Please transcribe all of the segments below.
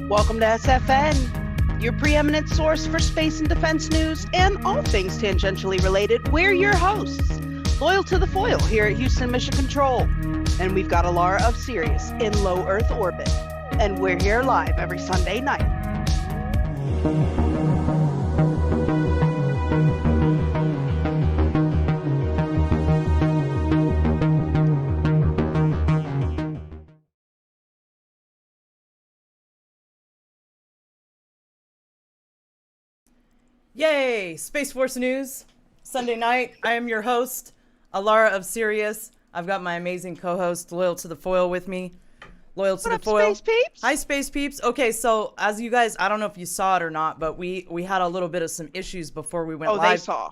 Welcome to SFN, your preeminent source for space and defense news and all things tangentially related. We're your hosts, loyal to the foil here at Houston Mission Control. And we've got Alara of Sirius in low Earth orbit. And we're here live every Sunday night. Yay! Space Force News, Sunday night. I am your host, Alara of Sirius. I've got my amazing co-host, Loyal to the Foil, with me. Loyal to the Foil. Space peeps? Hi, Space Peeps. Okay, so as you guys, I don't know if you saw it or not, but we had a little bit of some issues before we went live. Oh, they saw.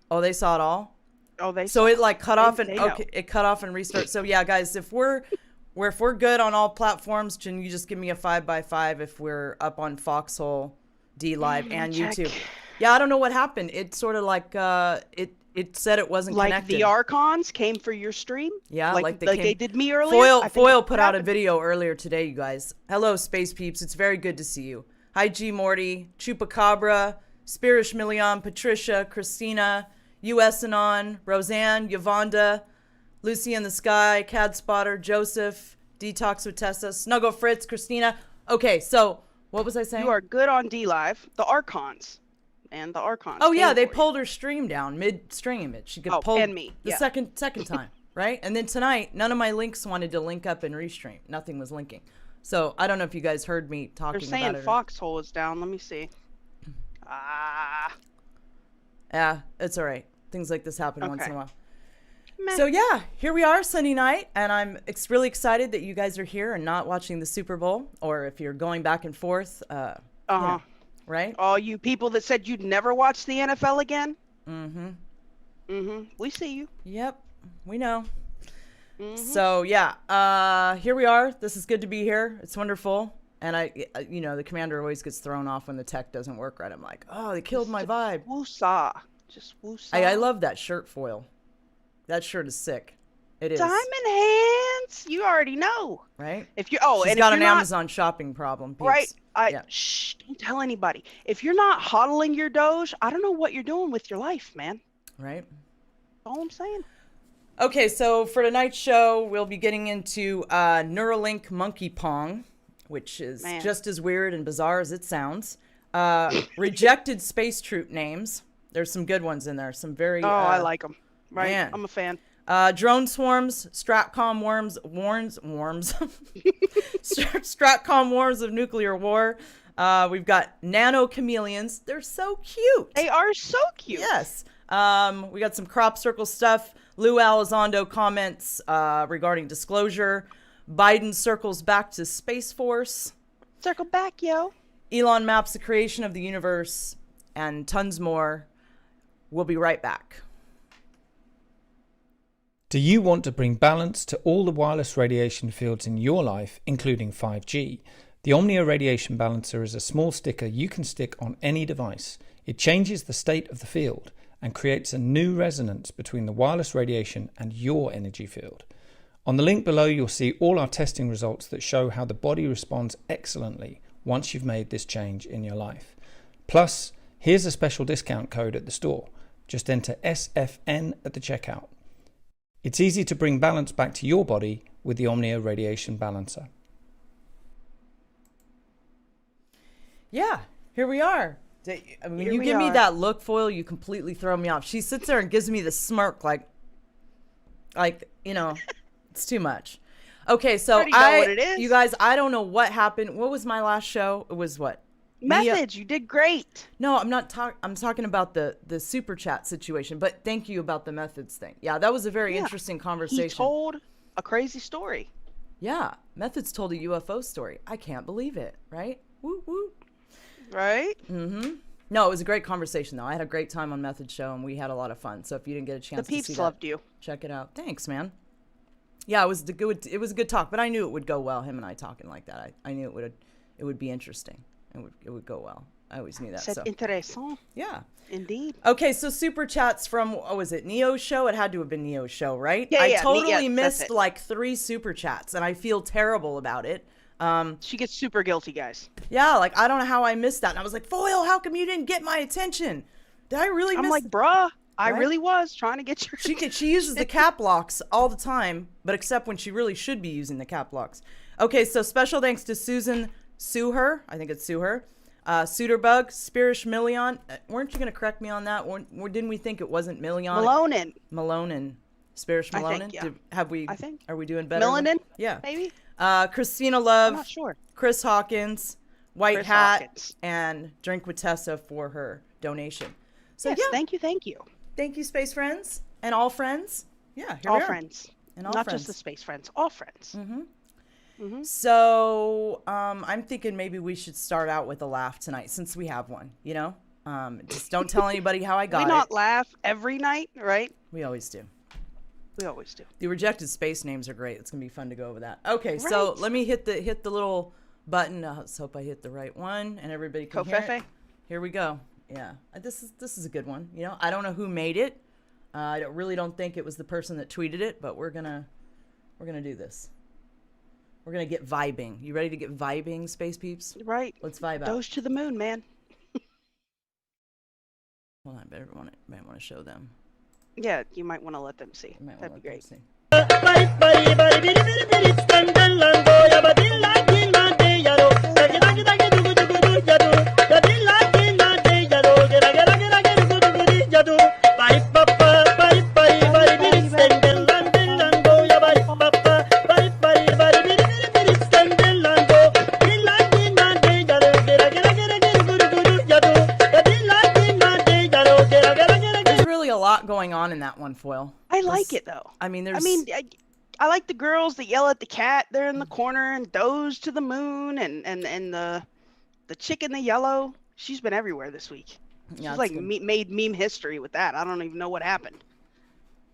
Oh, they saw it all? Oh, they saw. So it like cut off and okay, it cut off and restart. So yeah, guys, if we're good on all platforms, can you just give me a 5x5 if we're up on Foxhole, D Live, and YouTube? Yeah, I don't know what happened. It sort of like it said it wasn't like connected. The Archons came for your stream? Yeah, like they did me earlier? Foil put out a video earlier today, you guys. Hello, Space Peeps. It's very good to see you. Hi, G Morty, Chupacabra, Spirish Million, Patricia, Christina, US Anon, Roseanne, Yvonda, Lucy in the Sky, Cad Spotter, Joseph, Detox with Tessa, Snuggle Fritz, Christina. Okay, so what was I saying? You are good on D Live. The Archons. And the Archons. Oh yeah, they pulled her stream down mid-stream. She could pull and me. The second time, right? And then tonight, none of my links wanted to link up and restream. Nothing was linking. So I don't know if you guys heard me talking about it. They're saying Foxhole is down. Let me see. Yeah, it's all right. Things like this happen once in a while. Meh. So yeah, here we are Sunday night, and I'm really excited that you guys are here and not watching the Super Bowl, or if you're going back and forth. You know, right? All you people that said you'd never watch the NFL again. We see you. Yep, we know. So yeah, here we are. This is good to be here. It's wonderful. And you know, the commander always gets thrown off when the tech doesn't work right. I'm like, oh, they killed my vibe. Woosah. Just woosah. I love that shirt foil. That shirt is sick. It is. Diamond hands. You already know. Right? If you She's and got if an you're not, Amazon shopping problem. Peeps. Right. Yeah. Shh, don't tell anybody. If you're not hodling your Doge, I don't know what you're doing with your life, man. Right. That's all I'm saying. Okay, so for tonight's show, we'll be getting into Neuralink monkey pong, which is just as weird and bizarre as it sounds. Rejected space troop names. There's some good ones in there. Some very. I like them. Right. Man. I'm a fan. Drone swarms, Stratcom worms, Stratcom worms of nuclear war. We've got Nano Chameleons. They're so cute. They are so cute. Yes. We got some crop circle stuff. Lou Elizondo comments regarding disclosure. Biden circles back to Space Force. Circle back, yo. Elon maps the creation of the universe and tons more. We'll be right back. Do you want to bring balance to all the wireless radiation fields in your life, including 5G? The Omnia Radiation Balancer is a small sticker you can stick on any device. It changes the state of the field and creates a new resonance between the wireless radiation and your energy field. On the link below, you'll see all our testing results that show how the body responds excellently once you've made this change in your life. Plus, here's a special discount code at the store. Just enter SFN at the checkout. It's easy to bring balance back to your body with the Omnia Radiation Balancer. Yeah, here we are. When you give me that look, Foil, you completely throw me off. She sits there and gives me the smirk like you know, it's too much. Okay, so know what it is. You guys, I don't know what happened. What was my last show? It was what? Message. You did great. No, I'm not I'm talking about the super chat situation, but thank you about the methods thing. Yeah, that was a very interesting conversation. He told a crazy story. Yeah, Methods told a UFO story. I can't believe it, right? Woo woo. Right? No, it was a great conversation though. I had a great time on Method's show and we had a lot of fun. So if you didn't get a chance to see that, the peeps loved you. Check it out. Thanks, man. Yeah, it was a good talk, but I knew it would go well. Him and I talking like that. I knew it would be interesting. It would go well. I always knew that. C'est intéressant. Yeah. Indeed. Okay, so super chats from, what was it, Neo's show? It had to have been Neo's show, right? Yeah, I yeah, totally missed it. like 3 super chats, and I feel terrible about it. She gets super guilty, guys. Yeah, like, I don't know how I missed that. And I was like, Foil, how come you didn't get my attention? Did I really miss? I'm like, bruh, I Right? really was trying to get your. She uses the cap locks all the time, but except when she really should be using the cap locks. Okay, so special thanks to Susan Suher. I think it's Suher. Suiterbug, Spirish Million. Weren't you going to correct me on that? Or didn't we think it wasn't Million? Malonin. Spirish Malonin? I think, yeah. I think. Are we doing better? Melanin? Yeah. Maybe? Christina Love. I'm not sure. Chris Hawkins. White Chris Hat. Hawkins. And Drink with Tessa for her donation. So, Yes, yeah. thank you. Thank you, space friends. And all friends. Yeah, here All we are. friends. And all Not friends. just the space friends. All friends. So, I'm thinking maybe we should start out with a laugh tonight since we have one, you know? Just don't tell anybody how I got We it. not laugh every night, right? We always do. We always do. The rejected space names are great. It's going to be fun to go over that. Okay, so let me hit the little button. Let's hope I hit the right one and everybody can hear it. Here we go. Yeah. This is a good one. You know, I don't know who made it. I really don't think it was the person that tweeted it, but we're going to do this. We're going to get vibing. You ready to get vibing, space peeps? Right. Let's vibe out. Goes to the moon, man. Hold on, might want to show them. Yeah, you might want to let them see. That'd be great. Going on in that one, Foil. I like it though. I mean, I like the girls that yell at the cat there in the corner and doze to the moon, and the chick in the yellow. She's been everywhere this week. Yeah, she's like made meme history with that. I don't even know what happened.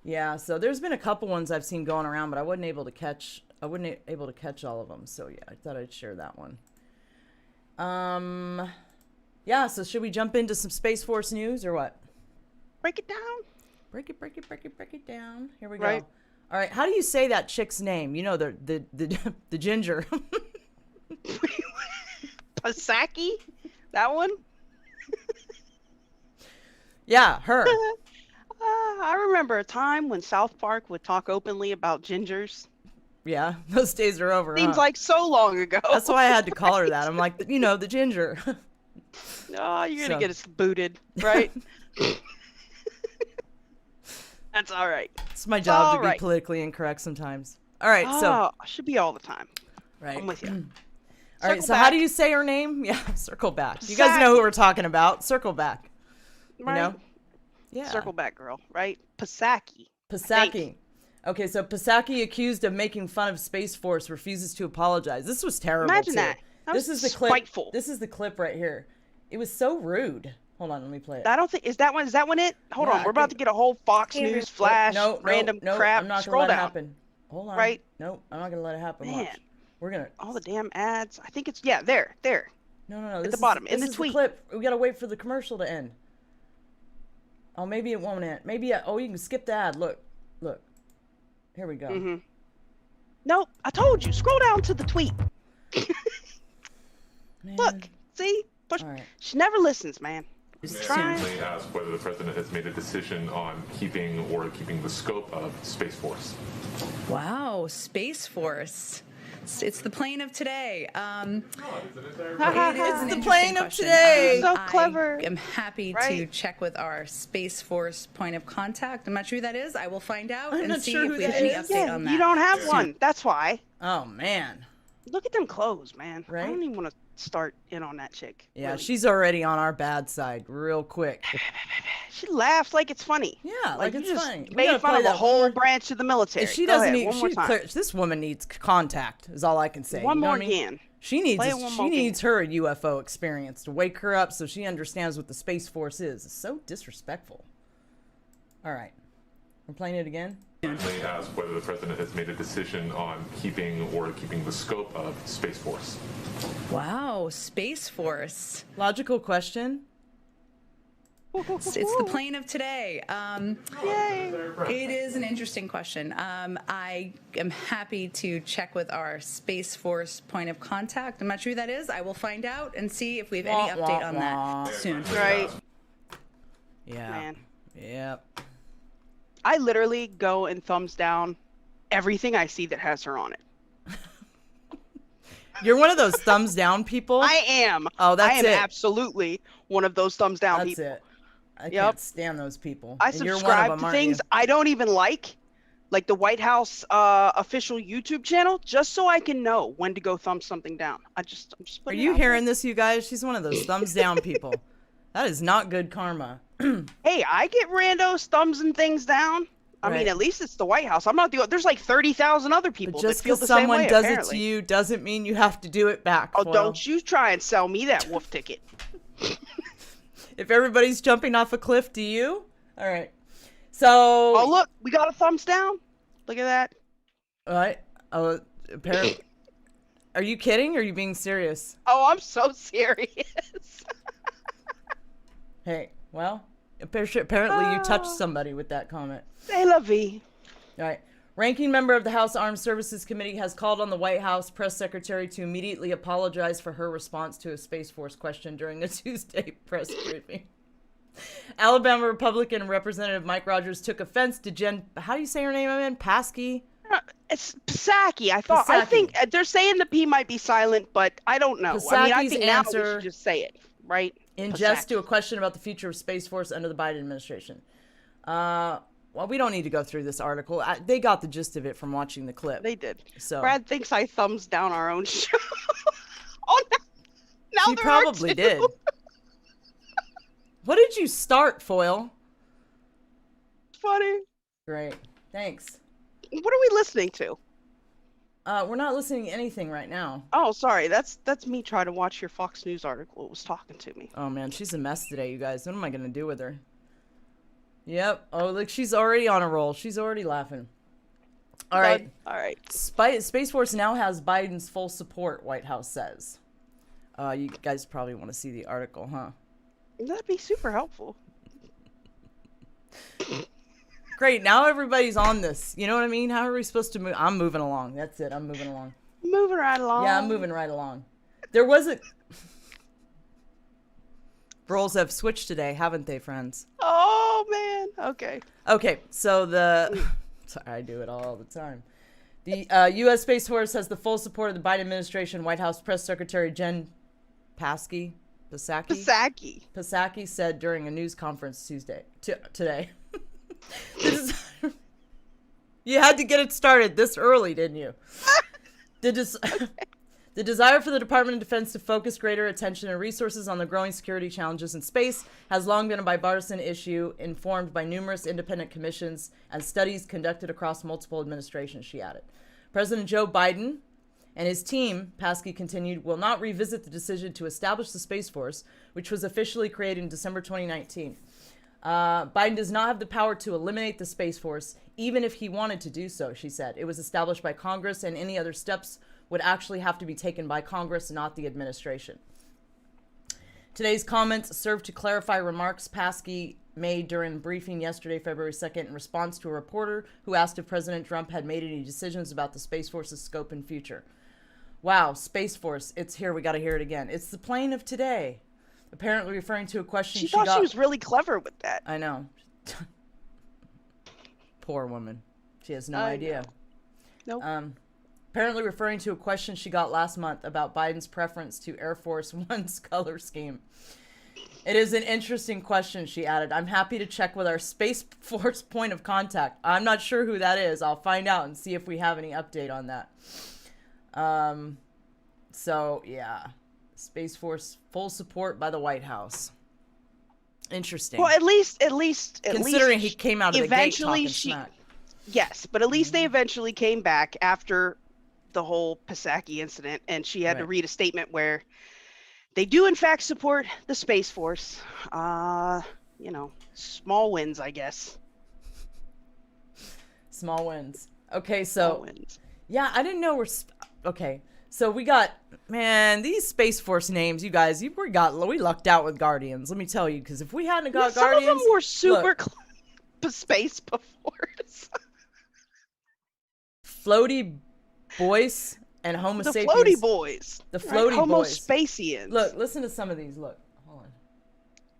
Yeah, so there's been a couple ones I've seen going around, but I wasn't able to catch all of them. So yeah, I thought I'd share that one. Yeah. So should we jump into some Space Force news or what? Break it down. Break it down. Here we Right. go. All right. How do you say that chick's name? You know, the ginger. Pasaki? That one? Yeah, her. I remember a time when South Park would talk openly about gingers. Yeah, those days are over. Seems like so long ago. That's why I had to call her that. I'm like, you know, the ginger. Oh, you're going to get us booted, right? That's all right. It's my job to be politically incorrect sometimes. All right, so should be all the time. Right. I'm with you. All right, so how do you say her name? Yeah, circle back. You guys know who we're talking about. Circle back. Right. You know? Yeah. Circle back, girl. Right? Pasaki. Okay, so Pasaki, accused of making fun of Space Force, refuses to apologize. This was terrible. Imagine too. that. This is the clip. Spiteful. This is the clip right here. It was so rude. Hold on, let me play it. I don't think is that one it? Hold on, we're about to get a whole Fox News flash, random crap. I'm not Scroll gonna let down. it happen. Hold on. Right? Nope, I'm not gonna let it happen. Man, watch. We're gonna all the damn ads. I think it's there. No. At the bottom in the tweet. The clip. We gotta wait for the commercial to end. Oh, maybe it won't end. Maybe you can skip the ad. Look. Here we go. Mm-hmm. Nope, I told you. Scroll down to the tweet. Look, see? All right. She never listens, man. May ask whether the president has made a decision on keeping the scope of Space Force. Wow, Space Force. It's the plane of today. It's the plane of today. So clever. I am happy to check with our Space Force point of contact. I'm not sure who that is. I will find out and see if we have any update on that. You don't have one. That's why. Oh, man. Look at them clothes, man. Right? I don't even want to start in on that chick. Yeah, really. She's already on our bad side real quick. She laughs like it's funny. Yeah, like it's funny. Made fun of a whole branch of the military. If she doesn't need, this woman needs contact. Is all I can say. One more again. I mean? She needs her UFO experience to wake her up so she understands what the Space Force is. It's so disrespectful. All right, we're playing it again. May ask whether the president has made a decision on keeping the scope of Space Force. Wow, Space Force. Logical question. It's the plane of today. Yay! It is an interesting question. I am happy to check with our Space Force point of contact. I'm not sure who that is. I will find out and see if we have any update on that soon. Right. Yeah. Man. Yep. I literally go and thumbs down everything I see that has her on it. You're one of those thumbs down people? I am. Oh, that's I am it. absolutely one of those thumbs down That's people. it. I can't stand those people. I And you're one of subscribe them, to aren't things you? I don't even like the White House official YouTube channel, just so I can know when to go thumb something down. I'm just Are putting it you out hearing this, you guys? She's one of those thumbs down people. That is not good karma. there. Hey, I get randos thumbs and things down. I Right. mean, at least it's the White House. I'm not the. There's like 30,000 other people But just that feel because the same someone way. does apparently. it to you doesn't mean you have to do it back. Oh, Foil. don't you try and sell me that wolf ticket. If everybody's jumping off a cliff, do you? All right. So. Oh, look, we got a thumbs down. Look at that. All right. Oh, apparently. Are you kidding? Or are you being serious? Oh, I'm so serious. Hey, well, apparently you touched somebody with that comment. C'est la vie. All right. Ranking member of the House Armed Services Committee has called on the White House press secretary to immediately apologize for her response to a Space Force question during a Tuesday press briefing. Alabama Republican Representative Mike Rogers took offense to Jen. How do you say her name again? Paskey? It's Psaki. I Psaki. think they're saying the P might be silent, but I don't know. I mean, I Psaki's think now we answer- should just say it, right? In Psaki. jest to a question about the future of Space Force under the Biden administration. Well, we don't need to go through this article. They got the gist of it from watching the clip. They did. So Brad thinks I thumbs down our own show. Oh, now she there are probably two. did. What did you start, Foil? Funny. Great. Thanks. What are we listening to? We're not listening to anything right now. Oh, sorry. That's me trying to watch your Fox News article. It was talking to me. Oh, man. She's a mess today, you guys. What am I going to do with her? Yep. Oh, look. She's already on a roll. She's already laughing. All right. All right. Space Force now has Biden's full support, White House says. You guys probably want to see the article, huh? That'd be super helpful. Great. Now everybody's on this. You know what I mean? How are we supposed to move? I'm moving along. That's it. I'm moving along. Moving right along. Yeah, I'm moving right along. There was a... Roles have switched today, haven't they, friends? Oh, man. Okay. Okay, so Sorry, I do it all the time. The U.S. Space Force has the full support of the Biden administration. White House Press Secretary Jen Psaki said during a news conference today. You had to get it started this early, didn't you? The desire for the Department of Defense to focus greater attention and resources on the growing security challenges in space has long been a bipartisan issue, informed by numerous independent commissions and studies conducted across multiple administrations, she added. President Joe Biden and his team, Psaki continued, will not revisit the decision to establish the Space Force, which was officially created in December 2019. Biden does not have the power to eliminate the Space Force, even if he wanted to do so, she said. It was established by Congress, and any other steps would actually have to be taken by Congress, not the administration. Today's comments serve to clarify remarks Psaki made during a briefing yesterday, February 2nd, in response to a reporter who asked if President Trump had made any decisions about the Space Force's scope and future. Wow, Space Force, it's here. We got to hear it again. It's the plane of today. Apparently referring to a question she thought got. She was really clever with that. I know. Poor woman. She has no idea. Nope. Apparently referring to a question she got last month about Biden's preference to Air Force One's color scheme. It is an interesting question, she added. I'm happy to check with our Space Force point of contact. I'm not sure who that is. I'll find out and see if we have any update on that. So, yeah. Space Force full support by the White House. Interesting. Well, at least considering he came out of the gate talking smack. Yes, but at least they eventually came back after the whole Psaki incident, and she had to read a statement where they do in fact support the Space Force. You know, small wins, I guess. Small wins. Okay, so yeah, I didn't know okay. So we got, man, these Space Force names, you guys, we lucked out with Guardians. Let me tell you, because if we hadn't got Guardians, some of them were super to space before. Floaty Boys and Homo The Sapiens. Floaty Boys. The Floaty Homo Boys. Spaciens. Look, listen to some of these. Look, hold on.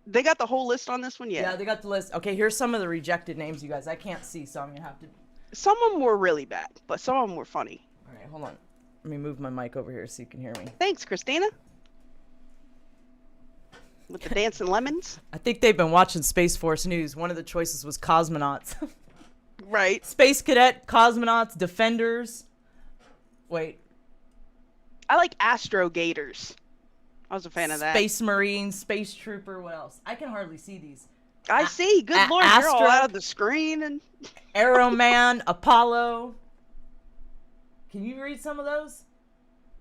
They got the whole list on this one? Yeah, they got the list. Okay, here's some of the rejected names, you guys. I can't see, so I'm going to have to... Some of them were really bad, but some of them were funny. All right, hold on. Let me move my mic over here so you can hear me. Thanks, Christina. With the dancing lemons. I think they've been watching Space Force News. One of the choices was cosmonauts. Right. Space Cadet, cosmonauts, defenders. Wait. I like Astro Gators. I was a fan of that. Space Marine, Space Trooper, what else? I can hardly see these. I see. Good Lord, you're all out of the screen. And Arrow Man, Apollo. Can you read some of those?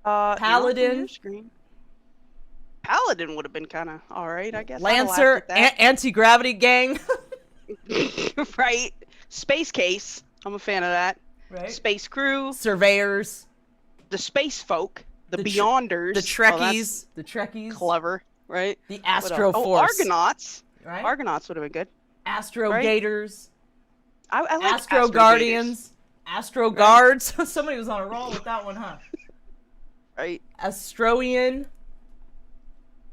Paladin. Screen. Paladin would have been kind of all right, I guess. Lancer, Anti-Gravity Gang. Right. Space Case. I'm a fan of that. Right. Space Crew. Surveyors. The Space Folk. The The Beyonders. The Trekkies. The Trekkies. Clever, right? The Astro Force. Argonauts. Right? Argonauts would have been good. Astro Right? Gators. I like Astro Guardians. Astro Guards. Somebody was on a roll with that one, huh? Right. Astroian.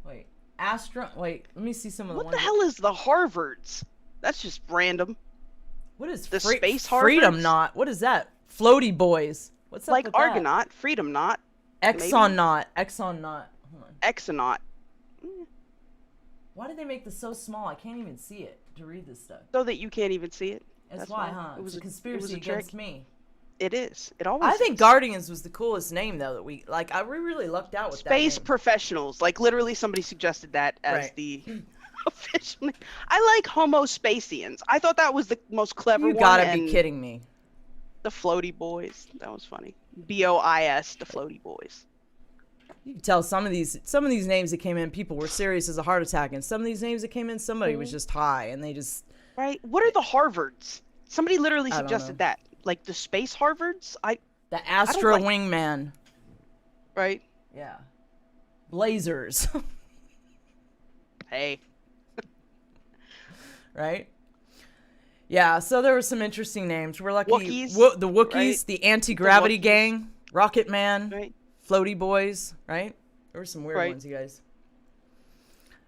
Wait. Wait, let me see some of the What ones. the hell is the Harvards? That's just random. What is the Space Freedom Harvards? Knot? What is that? Floaty Boys. What's up Like with that? Argonaut, Freedom Knot, Exxon Knot. Exxon Knot. Hold on. Exonaut. Why did they make this so small? I can't even see it to read this stuff. So that you can't even see it. That's why, huh? It was It's a conspiracy against me. It is. It always I think is. Guardians was the coolest name, though, that we we really lucked out with Space that name. Professionals. Like, literally somebody suggested that as Right. the official name. I like Homo Spaciens. I thought that was the most clever You one. gotta be and kidding me. The Floaty Boys. That was funny. BOIS, the Floaty Boys. You can tell some of these names that came in, people were serious as a heart attack, and some of these names that came in, somebody was just high, and they just... Right? What are the Harvards? Somebody literally I don't suggested know. that. Like, the Space Harvards? The Astro like- Wingman. Right? Yeah. Blazers. Hey. Right? Yeah, so there were some interesting names. We're lucky. Wookiees, The Wookiees, right? the Anti-Gravity Wookiees. Gang, Rocket Man, Right? Floaty Boys, right? There were some weird Right. ones, you guys.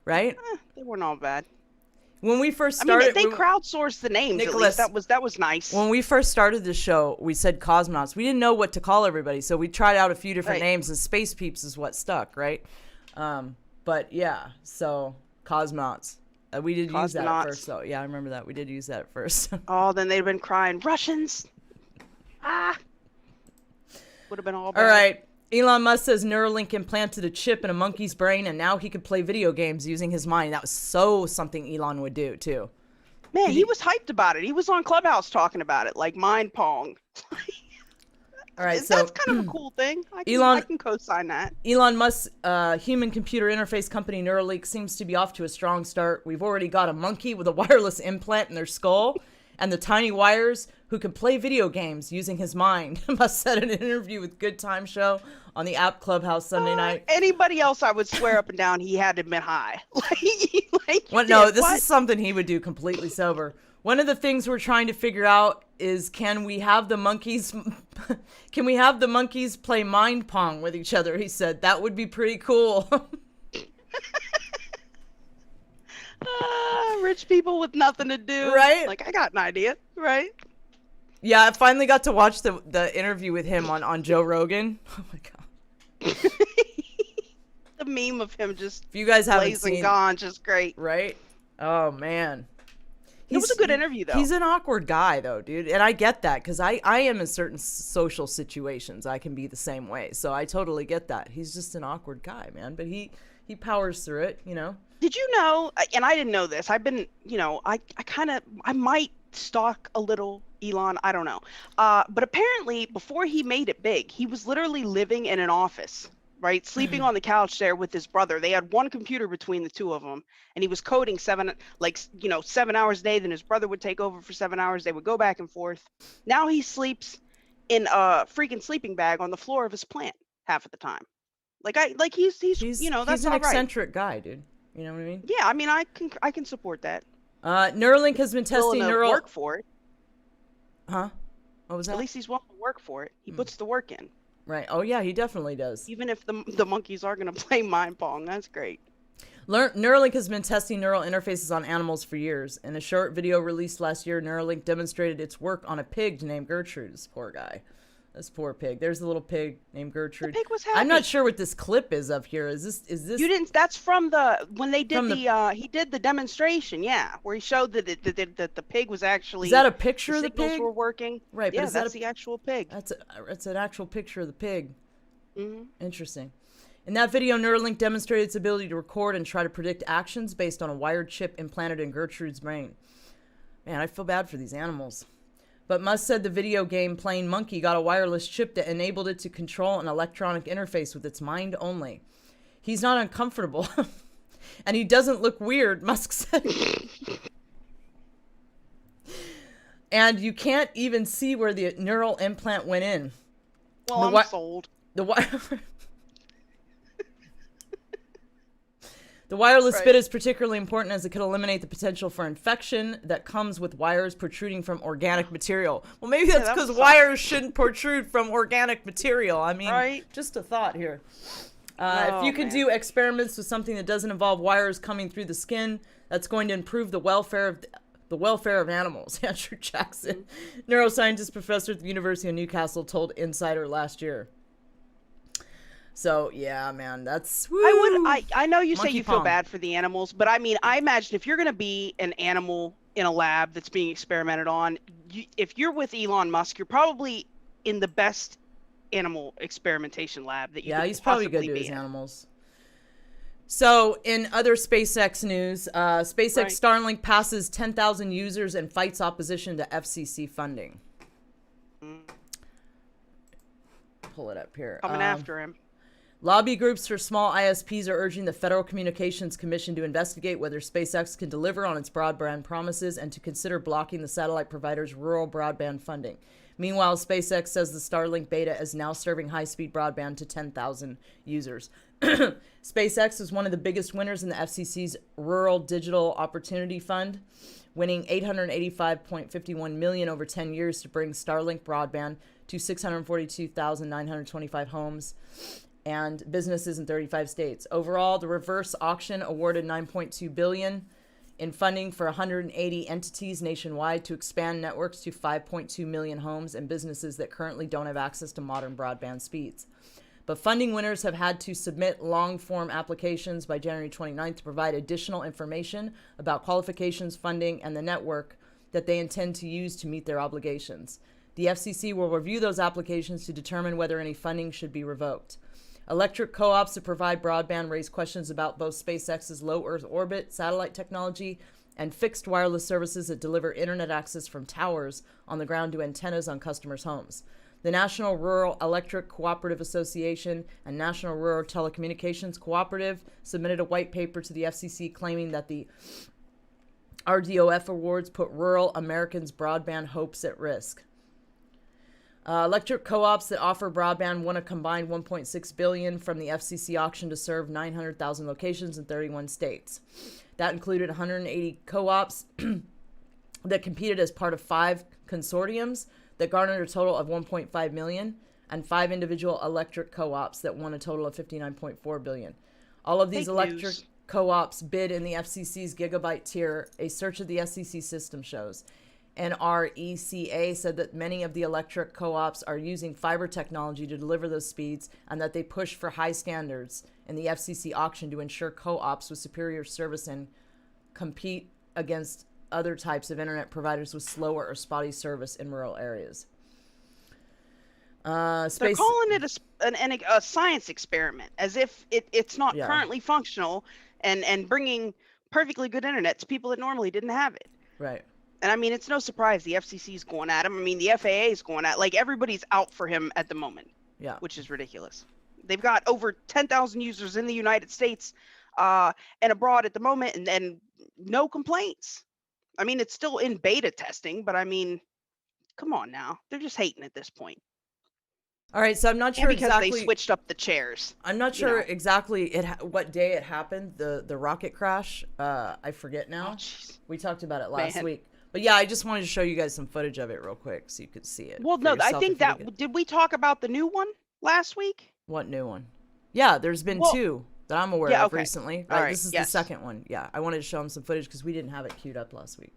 Right? They weren't all bad. When we first I mean, started... they crowdsourced the names, Nicholas, at least. That was nice. When we first started the show, we said cosmonauts. We didn't know what to call everybody, so we tried out a few different Right. names, and Space Peeps is what stuck, right? But yeah, so cosmonauts. We did use that at Cosmonauts. first, so yeah, I remember that. We did use that at first. Oh, then they'd have been crying, Russians! Ah! Would have been all bad. All right. Elon Musk says Neuralink implanted a chip in a monkey's brain, and now he can play video games using his mind. That was something Elon would do, too. Man, he was hyped about it. He was on Clubhouse talking about it, like mind pong. All right, so That's kind of a cool thing. I can co-sign that. Elon Musk's human-computer interface company Neuralink seems to be off to a strong start. We've already got a monkey with a wireless implant in their skull and the tiny wires who can play video games using his mind. Musk said in an interview with Good Time Show on the app Clubhouse Sunday night. Anybody else, I would swear up and down he had to been high. This is something he would do completely sober. One of the things we're trying to figure out is can we have the monkeys play mind pong with each other? He said that would be pretty cool. Rich people with nothing to do. Right? Like, I got an idea. Right? Yeah, I finally got to watch the interview with him on Joe Rogan. Oh my god. The meme of him just If you guys haven't blazing seen, gone, just great. right? Oh man. It was a good interview, though. He's an awkward guy, though, dude. And I get that because I am in certain social situations. I can be the same way. So I totally get that. He's just an awkward guy, man. But he powers through it, you know? Did you know, and I didn't know this, I've been, I might stalk a little Elon, I don't know. But apparently, before he made it big, he was literally living in an office, right? Sleeping on the couch there with his brother. They had one computer between the two of them, and he was coding 7 hours a day. Then his brother would take over for 7 hours. They would go back and forth. Now he sleeps in a freaking sleeping bag on the floor of his plant. half of the time. He's He's that's an all right. eccentric guy, dude. You know what I mean? Yeah, I mean I can support that. Neuralink has been testing Willing to work for it. Huh? What was that? At least he's willing to work for it. He puts the work in. Right. Oh yeah, he definitely does. Even if the monkeys are gonna play mind pong, that's great. Neuralink has been testing neural interfaces on animals for years. In a short video released last year, Neuralink demonstrated its work on a pig named Gertrude. This poor guy. This poor pig. There's the little pig named Gertrude. The pig was happy. I'm not sure what this clip is of here. Is this? You didn't. That's from when they did he did the demonstration. Yeah, where he showed that the pig was actually. Is that a picture of the pig? Were working. Right. Yeah, but that's the actual pig. That's an actual picture of the pig. Mm-hmm. Interesting. In that video, Neuralink demonstrated its ability to record and try to predict actions based on a wired chip implanted in Gertrude's brain. Man, I feel bad for these animals. But Musk said the video game playing monkey got a wireless chip that enabled it to control an electronic interface with its mind only. He's not uncomfortable. And he doesn't look weird, Musk said. And you can't even see where the neural implant went in. Well, I'm sold. The wireless bit is particularly important as it could eliminate the potential for infection that comes with wires protruding from organic material. Well, maybe that's because wires shouldn't protrude from organic material. I mean, just a thought here. If you can do experiments with something that doesn't involve wires coming through the skin, that's going to improve the welfare of animals. Andrew Jackson, neuroscientist professor at the University of Newcastle, told Insider last year. So yeah, man, that's. Woo. I know you say you feel pong. bad for the animals, but I mean, I imagine if you're going to be an animal in a lab that's being experimented on, if you're with Elon Musk, you're probably in the best animal experimentation lab that you. Yeah, he's probably good to his animals. So in other SpaceX news, SpaceX Starlink passes 10,000 users and fights opposition to FCC funding. Pull it up here. Coming after him. Lobby groups for small ISPs are urging the Federal Communications Commission to investigate whether SpaceX can deliver on its broadband promises and to consider blocking the satellite provider's rural broadband funding. Meanwhile, SpaceX says the Starlink beta is now serving high-speed broadband to 10,000 users. SpaceX is one of the biggest winners in the FCC's Rural Digital Opportunity Fund, winning $885.51 million over 10 years to bring Starlink broadband to 642,925 homes and businesses in 35 states. Overall, the reverse auction awarded $9.2 billion in funding for 180 entities nationwide to expand networks to 5.2 million homes and businesses that currently don't have access to modern broadband speeds. But funding winners have had to submit long-form applications by January 29th to provide additional information about qualifications, funding, and the network that they intend to use to meet their obligations. The FCC will review those applications to determine whether any funding should be revoked. Electric co-ops that provide broadband raise questions about both SpaceX's low Earth orbit satellite technology and fixed wireless services that deliver internet access from towers on the ground to antennas on customers' homes. The National Rural Electric Cooperative Association and National Rural Telecommunications Cooperative submitted a white paper to the FCC claiming that the RDOF awards put rural Americans' broadband hopes at risk. Electric co-ops that offer broadband won a combined $1.6 billion from the FCC auction to serve 900,000 locations in 31 states. That included 180 co-ops that competed as part of 5 consortiums that garnered a total of $1.5 million, and 5 individual electric co-ops that won a total of $59.4 billion. All of these electric co-ops bid in the FCC's gigabyte tier, a search of the FCC system shows. NRECA said that many of the electric co-ops are using fiber technology to deliver those speeds and that they push for high standards in the FCC auction to ensure co-ops with superior service and compete against other types of internet providers with slower or spotty service in rural areas. They're calling it a science experiment, as if it's not currently functional and bringing perfectly good internet to people that normally didn't have it. Right. And I mean, it's no surprise the FCC is going at him. I mean, the FAA is going at, everybody's out for him at the moment. Yeah. Which is ridiculous. They've got over 10,000 users in the United States and abroad at the moment, and no complaints. I mean, it's still in beta testing, but I mean, come on now. They're just hating at this point. All right, so I'm not sure because exactly. they switched up the chairs. I'm not sure exactly what day it happened. The rocket crash. I forget now. Oh, we talked about it last week. But yeah, I just wanted to show you guys some footage of it real quick so you could see it. Well, no, I think did we talk about the new one last week? What new one? Yeah, there's been two that I'm aware of recently. Right, this is the second one. Yeah, I wanted to show them some footage because we didn't have it queued up last week.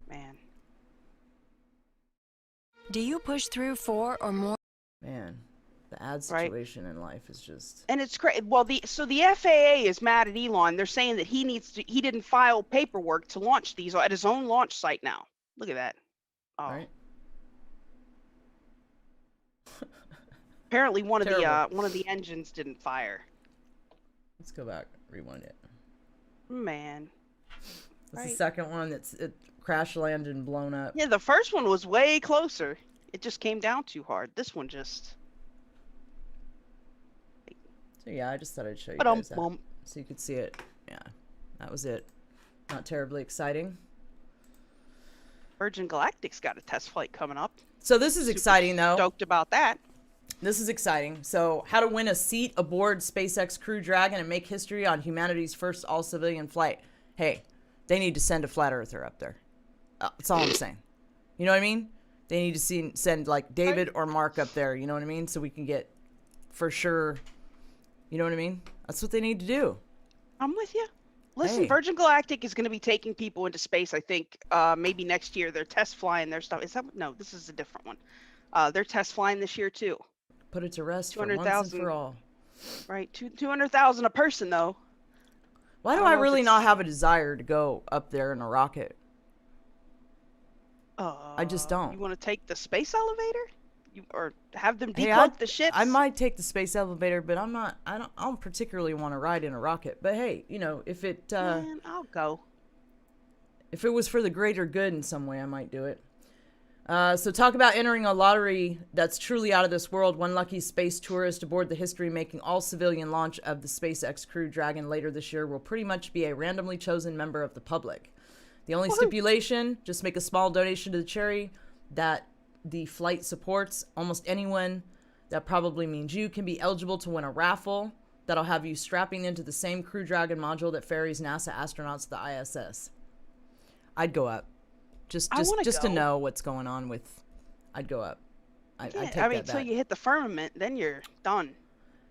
Man. Do you push through 4 or more? Man, the ad situation in life is just. And it's crazy. Well, the FAA is mad at Elon. They're saying that he didn't file paperwork to launch these at his own launch site now. Look at that. Oh. Right. Apparently one of the engines didn't fire. Let's go back, rewind it. Man. That's the second one it crash landed and blown up. Yeah, the first one was way closer. It just came down too hard. This one just. So yeah, I just thought I'd show you guys that so you could see it. Yeah, that was it. Not terribly exciting. Virgin Galactic's got a test flight coming up. So this is exciting though. Stoked about that. This is exciting. So how to win a seat aboard SpaceX Crew Dragon and make history on humanity's first all-civilian flight. Hey, they need to send a flat earther up there. That's all I'm saying. You know what I mean? They need to send like David or Mark up there. You know what I mean? So we can get for sure. You know what I mean? That's what they need to do. I'm with you. Listen, Virgin Galactic is going to be taking people into space. I think maybe next year they're test flying their stuff. No, this is a different one. They're test flying this year too. Put it to rest for once and for all. Right, 200,000 a person though. Why do I really not have a desire to go up there in a rocket? I just don't. You want to take the space elevator? Or have them decloak the ships? I might take the space elevator, but I don't particularly want to ride in a rocket. But hey, you know, if it Man, I'll go. If it was for the greater good in some way, I might do it. So talk about entering a lottery that's truly out of this world. One lucky space tourist aboard the history-making all-civilian launch of the SpaceX Crew Dragon later this year will pretty much be a randomly chosen member of the public. The only stipulation, just make a small donation to the charity that the flight supports. Almost anyone, that probably means you, can be eligible to win a raffle that'll have you strapping into the same Crew Dragon module that ferries NASA astronauts to the ISS. I'd go up. Just to know what's going on with, I'd go up. I'd take that bet. Until you hit the firmament, then you're done.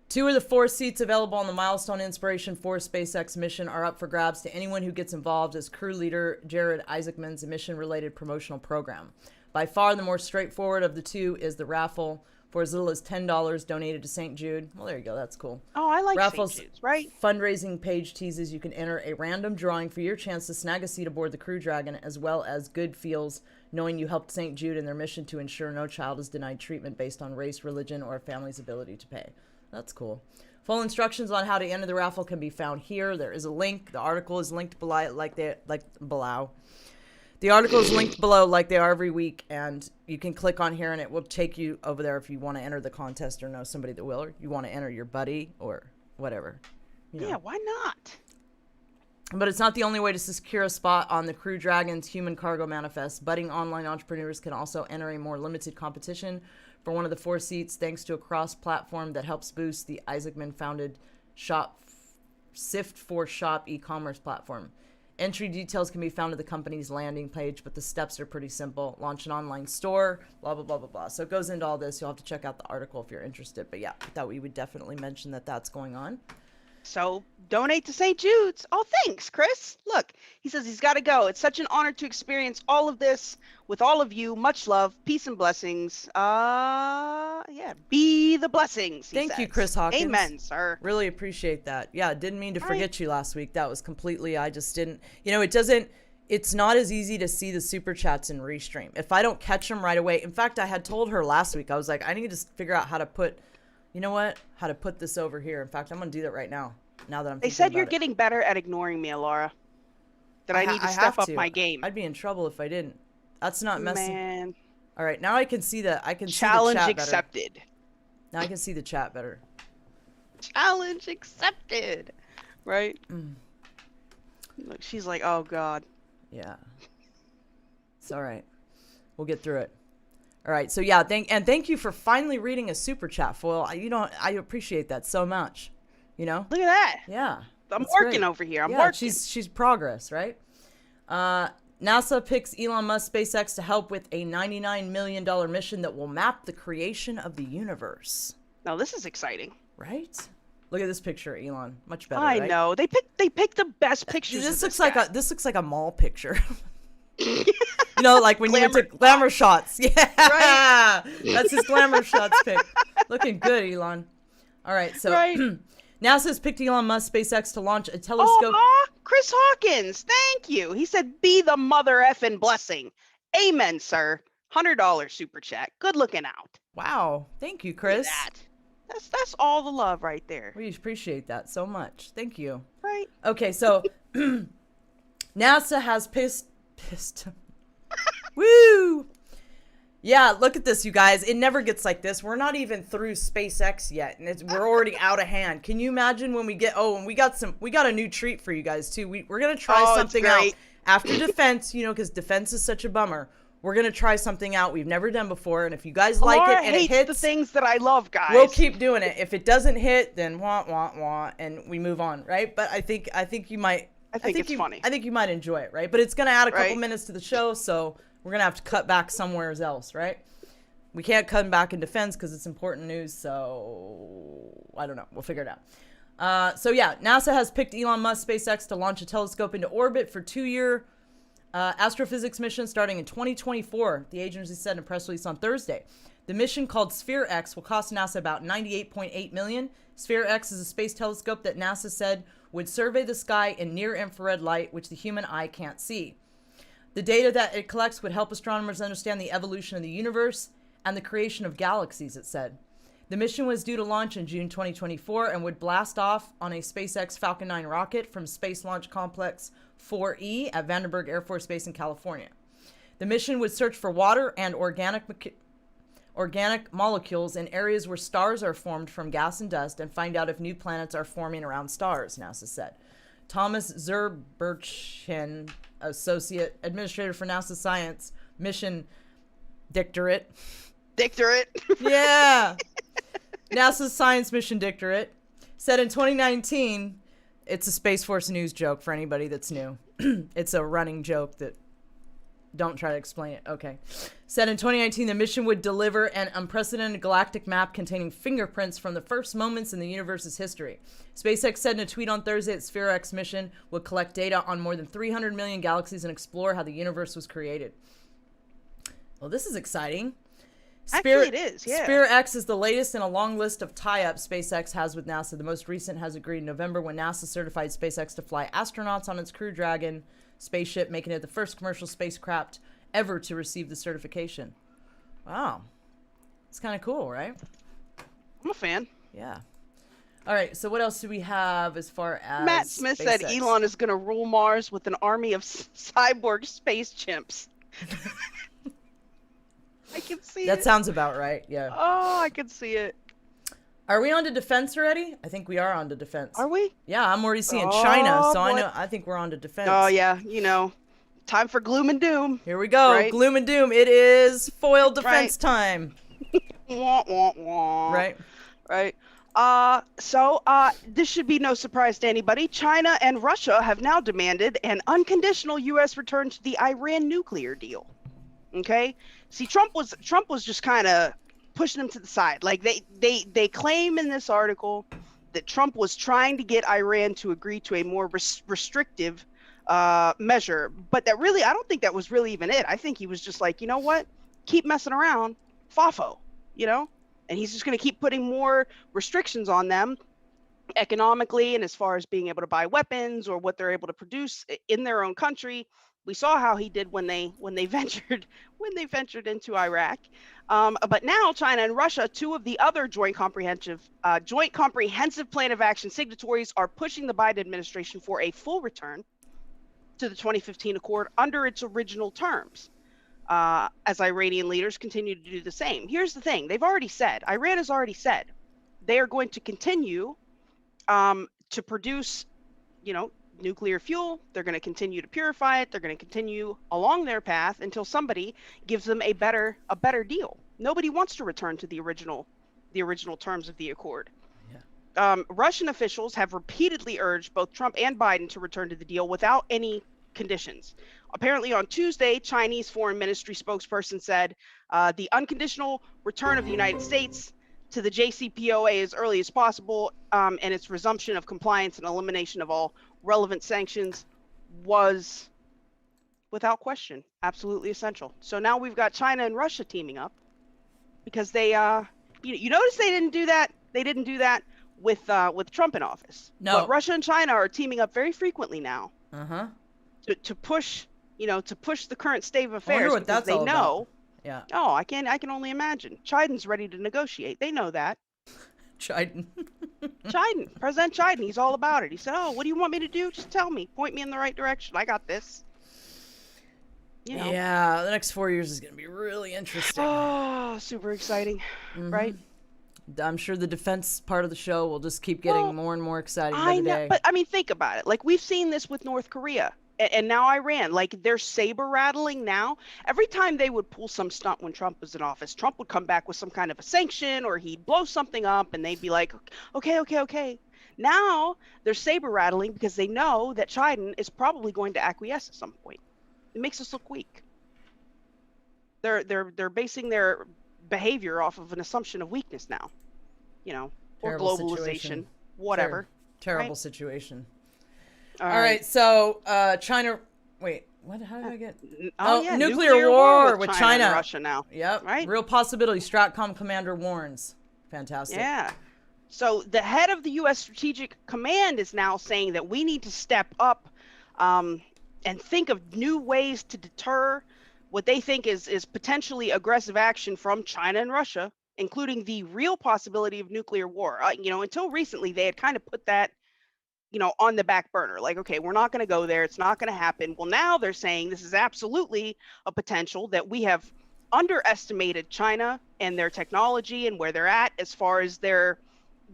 2 of the 4 seats available on the Milestone Inspiration 4 SpaceX mission are up for grabs to anyone who gets involved as crew leader Jared Isaacman's mission-related promotional program. By far the more straightforward of the 2 is the raffle, for as little as $10 donated to St. Jude. Well, there you go. That's cool. Oh, I like Raffles St. Jude's, right? Fundraising page teases you can enter a random drawing for your chance to snag a seat aboard the Crew Dragon, as well as good feels knowing you helped St. Jude in their mission to ensure no child is denied treatment based on race, religion, or a family's ability to pay. That's cool. Full instructions on how to enter the raffle can be found here. There is a link. The article is linked below, The article is linked below like they are every week, and you can click on here and it will take you over there if you want to enter the contest or know somebody that will, or you want to enter your buddy or whatever. You know. Yeah, why not? But it's not the only way to secure a spot on the Crew Dragon's Human Cargo Manifest. Budding online entrepreneurs can also enter a more limited competition for one of the 4 seats thanks to a cross-platform that helps boost the Isaacman-founded Sift4Shop e-commerce platform. Entry details can be found at the company's landing page, but the steps are pretty simple. Launch an online store, blah, blah, blah, blah, blah. So it goes into all this. You'll have to check out the article if you're interested. But yeah, I thought we would definitely mention that that's going on. So donate to St. Jude's. Oh, thanks, Chris. Look, he says he's got to go. It's such an honor to experience all of this with all of you. Much love, peace, and blessings. Yeah, be the blessings. Thank you, Chris Hawkins. Amen, sir. Really appreciate that. Yeah, didn't mean to forget you last week. That was completely, I just didn't, it's not as easy to see the super chats in Restream. If I don't catch them right away. In fact, I had told her last week, I was like, I need to figure out how to put this over here. In fact, I'm going to do that right now. Now that I'm They said you're getting better at ignoring me, Alara. That I need to step up my game. I'd be in trouble if I didn't. That's not messy. Man. All right, now I can see the see the chat Challenge better. accepted. Now I can see the chat better. Challenge accepted. Right? Look, she's like, oh God. Yeah. It's all right. We'll get through it. All right. So yeah, thank you for finally reading a super chat, Foil. I appreciate that so much. You know? Look at that. Yeah. I'm that's working great. over here. I'm yeah, working. She's progress, right? NASA picks Elon Musk SpaceX to help with a $99 million mission that will map the creation of the universe. Now this is exciting. Right? Look at this picture, Elon. Much better, I right? know. They picked the best pictures. This of looks this like guy. this looks like a mall picture. You know, like when you went to glamour shots. Yeah. Right. That's his glamour shots pic. Looking good, Elon. All right, so Right. NASA's picked Elon Musk SpaceX to launch a telescope. Chris Hawkins, thank you. He said, "Be the mother effing blessing." Amen, sir. $100 super chat. Good looking out. Wow. Thank you, Look at Chris. that. That's all the love right there. We appreciate that so much. Thank you. Right. Okay, so NASA has pissed. Woo! Yeah, look at this, you guys. It never gets like this. We're not even through SpaceX yet, and we're already out of hand. Can you imagine when we get? Oh, and we got a new treat for you guys too. We're gonna try something out after defense. You know, because defense is such a bummer. We're gonna try something out we've never done before, and if you guys like it and it hits, the things that I love, guys. we'll keep doing it. If it doesn't hit, then wah, and we move on, right? But I think you might. I think it's funny. I think you might enjoy it, right? But it's gonna add a couple minutes to the show, so we're gonna have to cut back somewhere else, right? We can't cut back in defense because it's important news, so I don't know. We'll figure it out. So yeah, NASA has picked Elon Musk SpaceX to launch a telescope into orbit for 2-year astrophysics mission starting in 2024. The agency said in a press release on Thursday. The mission, called SPACEX, will cost NASA about $98.8 million. SPACEX is a space telescope that NASA said would survey the sky in near-infrared light, which the human eye can't see. The data that it collects would help astronomers understand the evolution of the universe and the creation of galaxies, it said. The mission was due to launch in June 2024 and would blast off on a SpaceX Falcon 9 rocket from Space Launch Complex 4E at Vandenberg Air Force Base in California. The mission would search for water and organic molecules in areas where stars are formed from gas and dust and find out if new planets are forming around stars, NASA said. Thomas Zurbuchen, Associate Administrator for NASA Science Mission Dictorate. Yeah. NASA's Science Mission Dictorate said in 2019, it's a Space Force news joke for anybody that's new. It's a running joke that don't try to explain it. Okay. Said in 2019, the mission would deliver an unprecedented galactic map containing fingerprints from the first moments in the universe's history. SpaceX said in a tweet on Thursday that SpaceX mission would collect data on more than 300 million galaxies and explore how the universe was created. Well, this is exciting. Actually, it is, yeah. SpaceX is the latest in a long list of tie-ups SpaceX has with NASA. The most recent has agreed in November when NASA certified SpaceX to fly astronauts on its Crew Dragon spaceship, making it the first commercial spacecraft ever to receive the certification. Wow. It's kind of cool, right? I'm a fan. Yeah. All right, so what else do we have as far as Matt Smith SpaceX? said Elon is going to rule Mars with an army of cyborg space chimps. I can see it. That sounds about right, yeah. Oh, I can see it. Are we on to defense already? I think we are on to defense. Are we? Yeah, I'm already seeing China, so boy. I think we're on to defense. Oh, yeah. You know, time for gloom and doom. Here we go. Right? Gloom and doom. It is foil defense time. Wah, wah, wah. Right. Right. So this should be no surprise to anybody. China and Russia have now demanded an unconditional U.S. return to the Iran nuclear deal. Okay. See, Trump was just kind of pushing them to the side. Like they claim in this article that Trump was trying to get Iran to agree to a more restrictive measure, but that really, I don't think that was really even it. I think he was just like, you know what, keep messing around, fafo, you know, and he's just going to keep putting more restrictions on them economically and as far as being able to buy weapons or what they're able to produce in their own country. We saw how he did when they ventured into Iraq, but now China and Russia, two of the other joint comprehensive plan of action signatories, are pushing the Biden administration for a full return to the 2015 accord under its original terms, as Iranian leaders continue to do the same. Here's the thing: Iran has already said they are going to continue to produce, nuclear fuel. They're going to continue to purify it. They're going to continue along their path until somebody gives them a better deal. Nobody wants to return to the original terms of the accord. Russian officials have repeatedly urged both Trump and Biden to return to the deal without any conditions. Apparently on Tuesday, Chinese Foreign Ministry spokesperson said the unconditional return of the United States to the JCPOA as early as possible and its resumption of compliance and elimination of all relevant sanctions was, without question, absolutely essential. So now we've got China and Russia teaming up because they, you notice they didn't do that. They didn't do that with Trump in office. No. But Russia and China are teaming up very frequently now. To push the current state of affairs what because that's they all know. about. Yeah. Oh, I can only imagine. Biden's ready to negotiate. They know that. Chiden. President Biden, he's all about it. He said, "Oh, what do you want me to do? Just tell me. Point me in the right direction. I got this." You know. Yeah, the next 4 years is going to be really interesting. Oh, super exciting, right? I'm sure the defense part of the show will just keep getting more and more exciting by the day. But I mean, think about it. Like, we've seen this with North Korea and now Iran. Like, they're saber rattling now. Every time they would pull some stunt when Trump was in office, Trump would come back with some kind of a sanction or he'd blow something up and they'd be like, okay. Now they're saber rattling because they know that Biden is probably going to acquiesce at some point. It makes us look weak. They're basing their behavior off of an assumption of weakness now, or Terrible globalization, situation. whatever. Terrible right? situation. All right, so China. Wait, what? How did I get? Yeah, nuclear war with China and Russia now. Yep. Right. Real possibility. Stratcom commander warns. Fantastic. Yeah. So the head of the U.S. Strategic Command is now saying that we need to step up and think of new ways to deter what they think is potentially aggressive action from China and Russia, including the real possibility of nuclear war. Until recently, they had kind of put that, on the back burner. Like, okay, we're not going to go there. It's not going to happen. Well, now they're saying this is absolutely a potential, that we have underestimated China and their technology and where they're at as far as their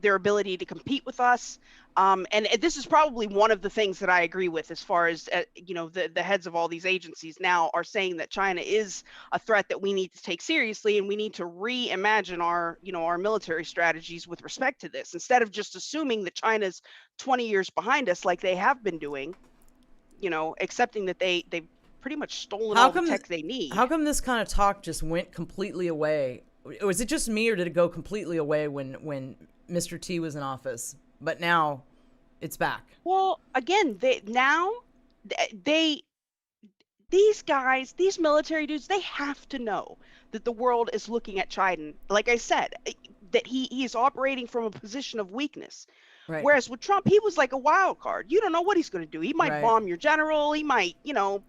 ability to compete with us. And this is probably one of the things that I agree with as far as, the heads of all these agencies now are saying that China is a threat that we need to take seriously, and we need to reimagine our military strategies with respect to this, instead of just assuming that China's 20 years behind us like they have been doing, accepting that they've pretty much stolen all the tech they need. How come this kind of talk just went completely away? Was it just me, or did it go completely away when Mr. T was in office? But now it's back. Well, again, these guys, these military dudes, they have to know that the world is looking at China. Like I said, that he is operating from a position of weakness. Right. Whereas with Trump, he was like a wild card. You don't know what he's going to do. He might bomb your general. He might,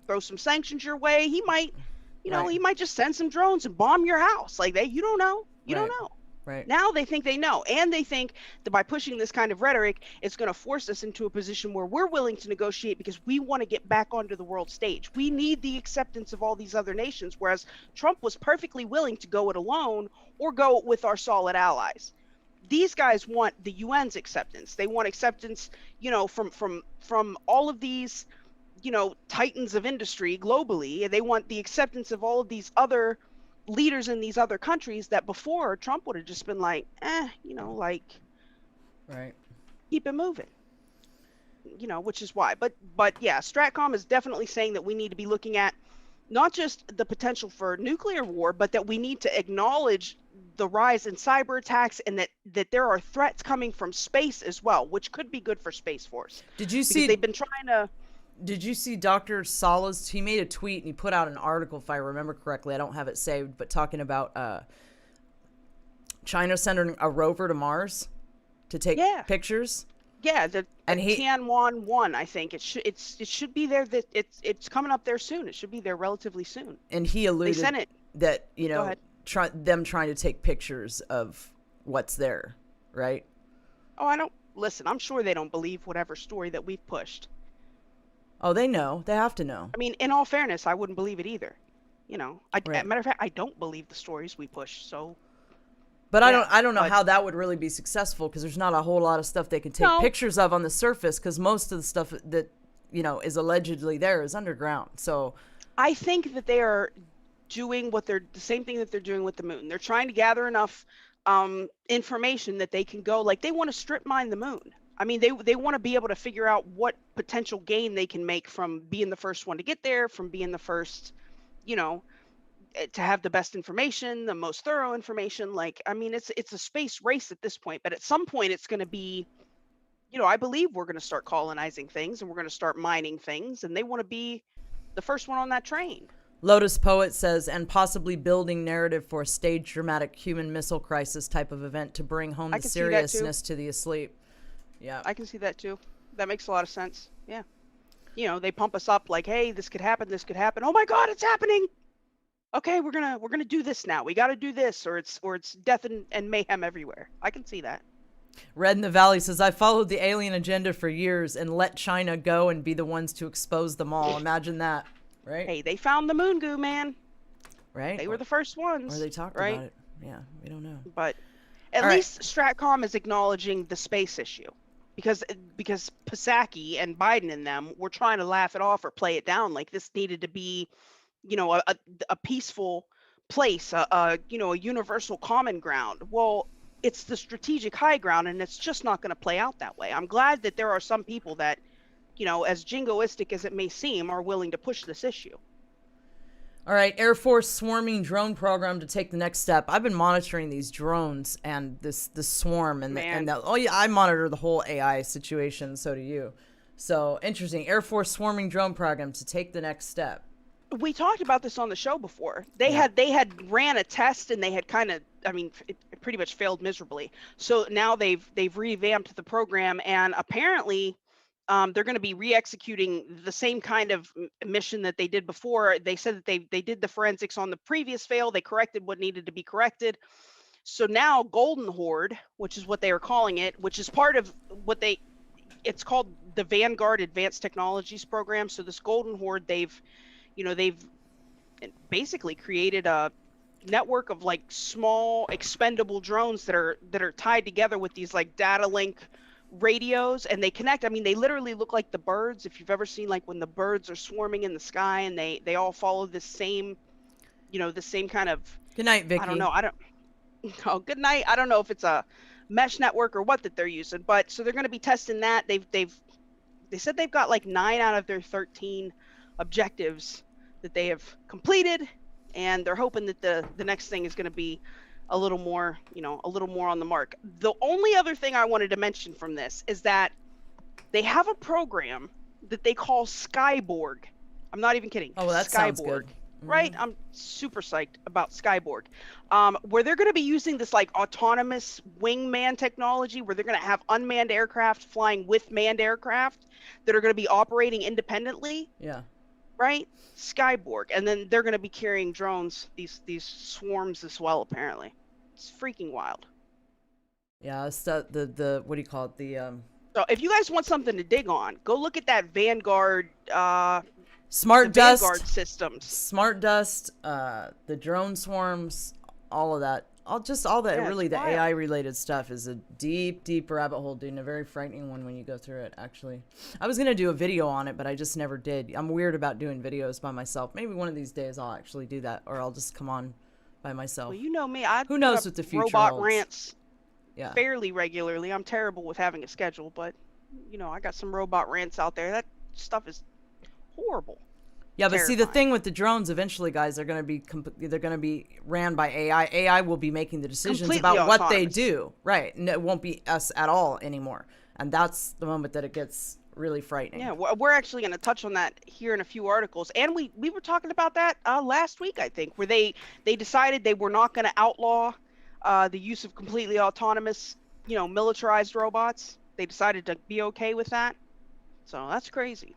throw some sanctions your way. He might, he might just send some drones and bomb your house. Like you don't know. You don't know. Right. Now they think they know, and they think that by pushing this kind of rhetoric, it's going to force us into a position where we're willing to negotiate because we want to get back onto the world stage. We need the acceptance of all these other nations, whereas Trump was perfectly willing to go it alone or go with our solid allies. These guys want the UN's acceptance. They want acceptance, from all of these, titans of industry globally. They want the acceptance of all of these other leaders in these other countries that before Trump would have just been like, right, keep it moving, which is why. But yeah, Stratcom is definitely saying that we need to be looking at not just the potential for nuclear war, but that we need to acknowledge the rise in cyber attacks, and that there are threats coming from space as well, which could be good for Space Force. Did you see? Because they've been trying to. Did you see Dr. Sala's? He made a tweet and he put out an article, if I remember correctly. I don't have it saved, but talking about China sending a rover to Mars to take pictures. Yeah, the Tianwan-1, I think it should be there. That it's coming up there soon. It should be there relatively soon. And he alluded that them trying to take pictures of what's there, right? Oh, I don't listen. I'm sure they don't believe whatever story that we've pushed. Oh, they know. They have to know. I mean, in all fairness, I wouldn't believe it either. Matter of fact, I don't believe the stories we push. So, but I don't know how that would really be successful, because there's not a whole lot of stuff they can take pictures of on the surface, because most of the stuff that is allegedly there is underground. So I think that they are doing the same thing that they're doing with the moon. They're trying to gather enough information that they can go, like, they want to strip mine the moon. I mean, they want to be able to figure out what potential gain they can make from being the first one to get there, from being the first, to have the best information, the most thorough information. Like, I mean, it's a space race at this point, but at some point it's going to be, I believe we're going to start colonizing things and we're going to start mining things, and they want to be the first one on that train. Lotus Poet says, and possibly building narrative for a staged dramatic human missile crisis type of event to bring home the seriousness to the asleep. Yeah, I can see that too. That makes a lot of sense. Yeah. They pump us up like, hey, this could happen. This could happen. Oh my God, it's happening. Okay, we're gonna do this now. We got to do this, or it's death and mayhem everywhere. I can see that. Red in the Valley says, I followed the alien agenda for years and let China go and be the ones to expose them all. Imagine that, right? Hey, they found the moon goo, man. Right? They were the first ones. Or they talked about it. Yeah, we don't know. But at least Stratcom is acknowledging the space issue. Because Psaki and Biden and them were trying to laugh it off or play it down like this needed to be, a peaceful place, a universal common ground. Well, it's the strategic high ground, and it's just not going to play out that way. I'm glad that there are some people that, as jingoistic as it may seem, are willing to push this issue. All right, Air Force swarming drone program to take the next step. I've been monitoring these drones and the swarm I monitor the whole AI situation. So do you. So interesting. Air Force swarming drone program to take the next step. We talked about this on the show before. They had ran a test, and they had it pretty much failed miserably. So now they've revamped the program, and apparently they're going to be re-executing the same kind of mission that they did before. They said that they did the forensics on the previous fail. They corrected what needed to be corrected. So now Golden Horde, which is what they are calling it, which is part of it's called the Vanguard Advanced Technologies Program. So this Golden Horde, they've basically created a network of like small expendable drones that are tied together with these like data link radios, and they connect. I mean, they literally look like the birds. If you've ever seen like when the birds are swarming in the sky, and they all follow the same kind of. Good night, Vicky. I don't know. Oh, good night. I don't know if it's a mesh network or what that they're using, but so they're going to be testing that. They said they've got like 9 out of their 13 objectives that they have completed, and they're hoping that the next thing is going to be a little more on the mark. The only other thing I wanted to mention from this is that they have a program that they call Skyborg. I'm not even kidding. Oh, well, that sounds good. Right? I'm super psyched about Skyborg, where they're going to be using this like autonomous wingman technology, where they're going to have unmanned aircraft flying with manned aircraft that are going to be operating independently. Yeah. Right? Skyborg. And then they're going to be carrying drones, these swarms as well, apparently. It's freaking wild. Yeah, it's the what do you call it? So if you guys want something to dig on, go look at that Vanguard Smart Dust Vanguard systems. Smart Dust, the drone swarms, all of that. All that really the AI related stuff is a deep rabbit hole, dude, and a very frightening one when you go through it, actually. I was going to do a video on it, but I just never did. I'm weird about doing videos by myself. Maybe one of these days I'll actually do that, or I'll just come on by myself. Well, you know me. Who knows what the future robot holds. Rants fairly regularly. I'm terrible with having a schedule, but, I got some robot rants out there. That stuff is horrible. Yeah, but see, the thing with the drones, eventually, guys, they're going to be ran by AI. AI will be making the decisions Completely about autonomous. what they do, right? And it won't be us at all anymore. And that's the moment that it gets really frightening. Yeah, we're actually going to touch on that here in a few articles. And we were talking about that last week, I think, where they decided they were not going to outlaw the use of completely autonomous, militarized robots. They decided to be okay with that. So that's crazy.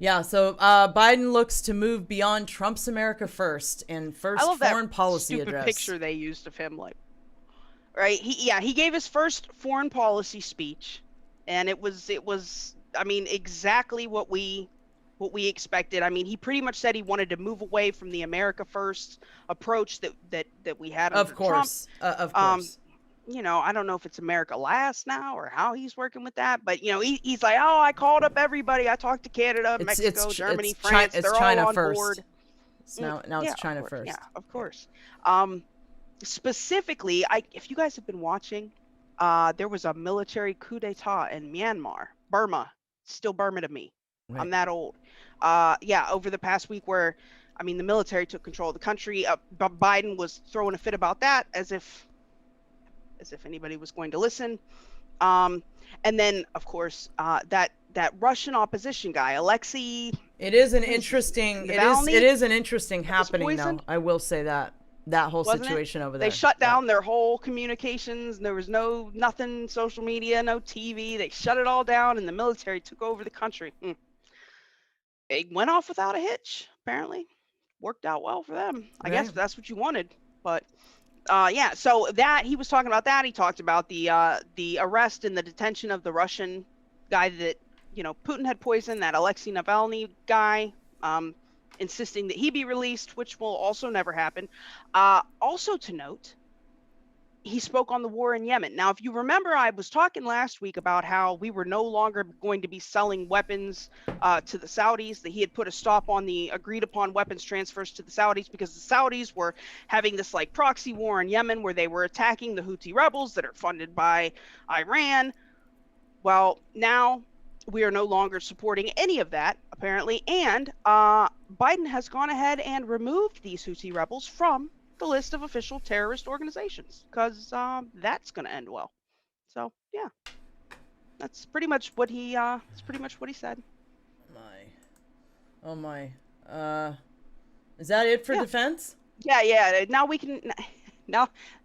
Yeah, so Biden looks to move beyond Trump's America First and first foreign policy address. Stupid picture they used of him, right? He gave his first foreign policy speech, and it was exactly what we expected. I mean, he pretty much said he wanted to move away from the America First approach that we had under Trump. Of course. I don't know if it's America Last now or how he's working with that, but he's like, oh, I called up everybody. I talked to Canada, Mexico, Germany, France. They're China all on first. board. Now it's China first. Yeah, of course. Specifically, if you guys have been watching, there was a military coup d'etat in Myanmar, Burma, still Burma to me. Right. I'm that old. Over the past week where, the military took control of the country. Biden was throwing a fit about that as if anybody was going to listen. And then, of course, that Russian opposition guy, Alexis. It is an interesting happening, though. I will say that whole situation over there. They shut down their whole communications. There was nothing, social media, no TV. They shut it all down, and the military took over the country. They went off without a hitch. Apparently, worked out well for them. I guess that's what you wanted, but. So that he was talking about that. He talked about the arrest and the detention of the Russian guy that Putin had poisoned, that Alexei Navalny guy, insisting that he be released, which will also never happen. Also to note, he spoke on the war in Yemen. Now, if you remember, I was talking last week about how we were no longer going to be selling weapons to the Saudis, that he had put a stop on the agreed upon weapons transfers to the Saudis because the Saudis were having this like proxy war in Yemen where they were attacking the Houthi rebels that are funded by Iran. Well, now we are no longer supporting any of that, apparently. And Biden has gone ahead and removed these Houthi rebels from the list of official terrorist organizations because that's going to end well. So yeah, that's pretty much what he said. Oh my. Is that it for defense? Yeah. Now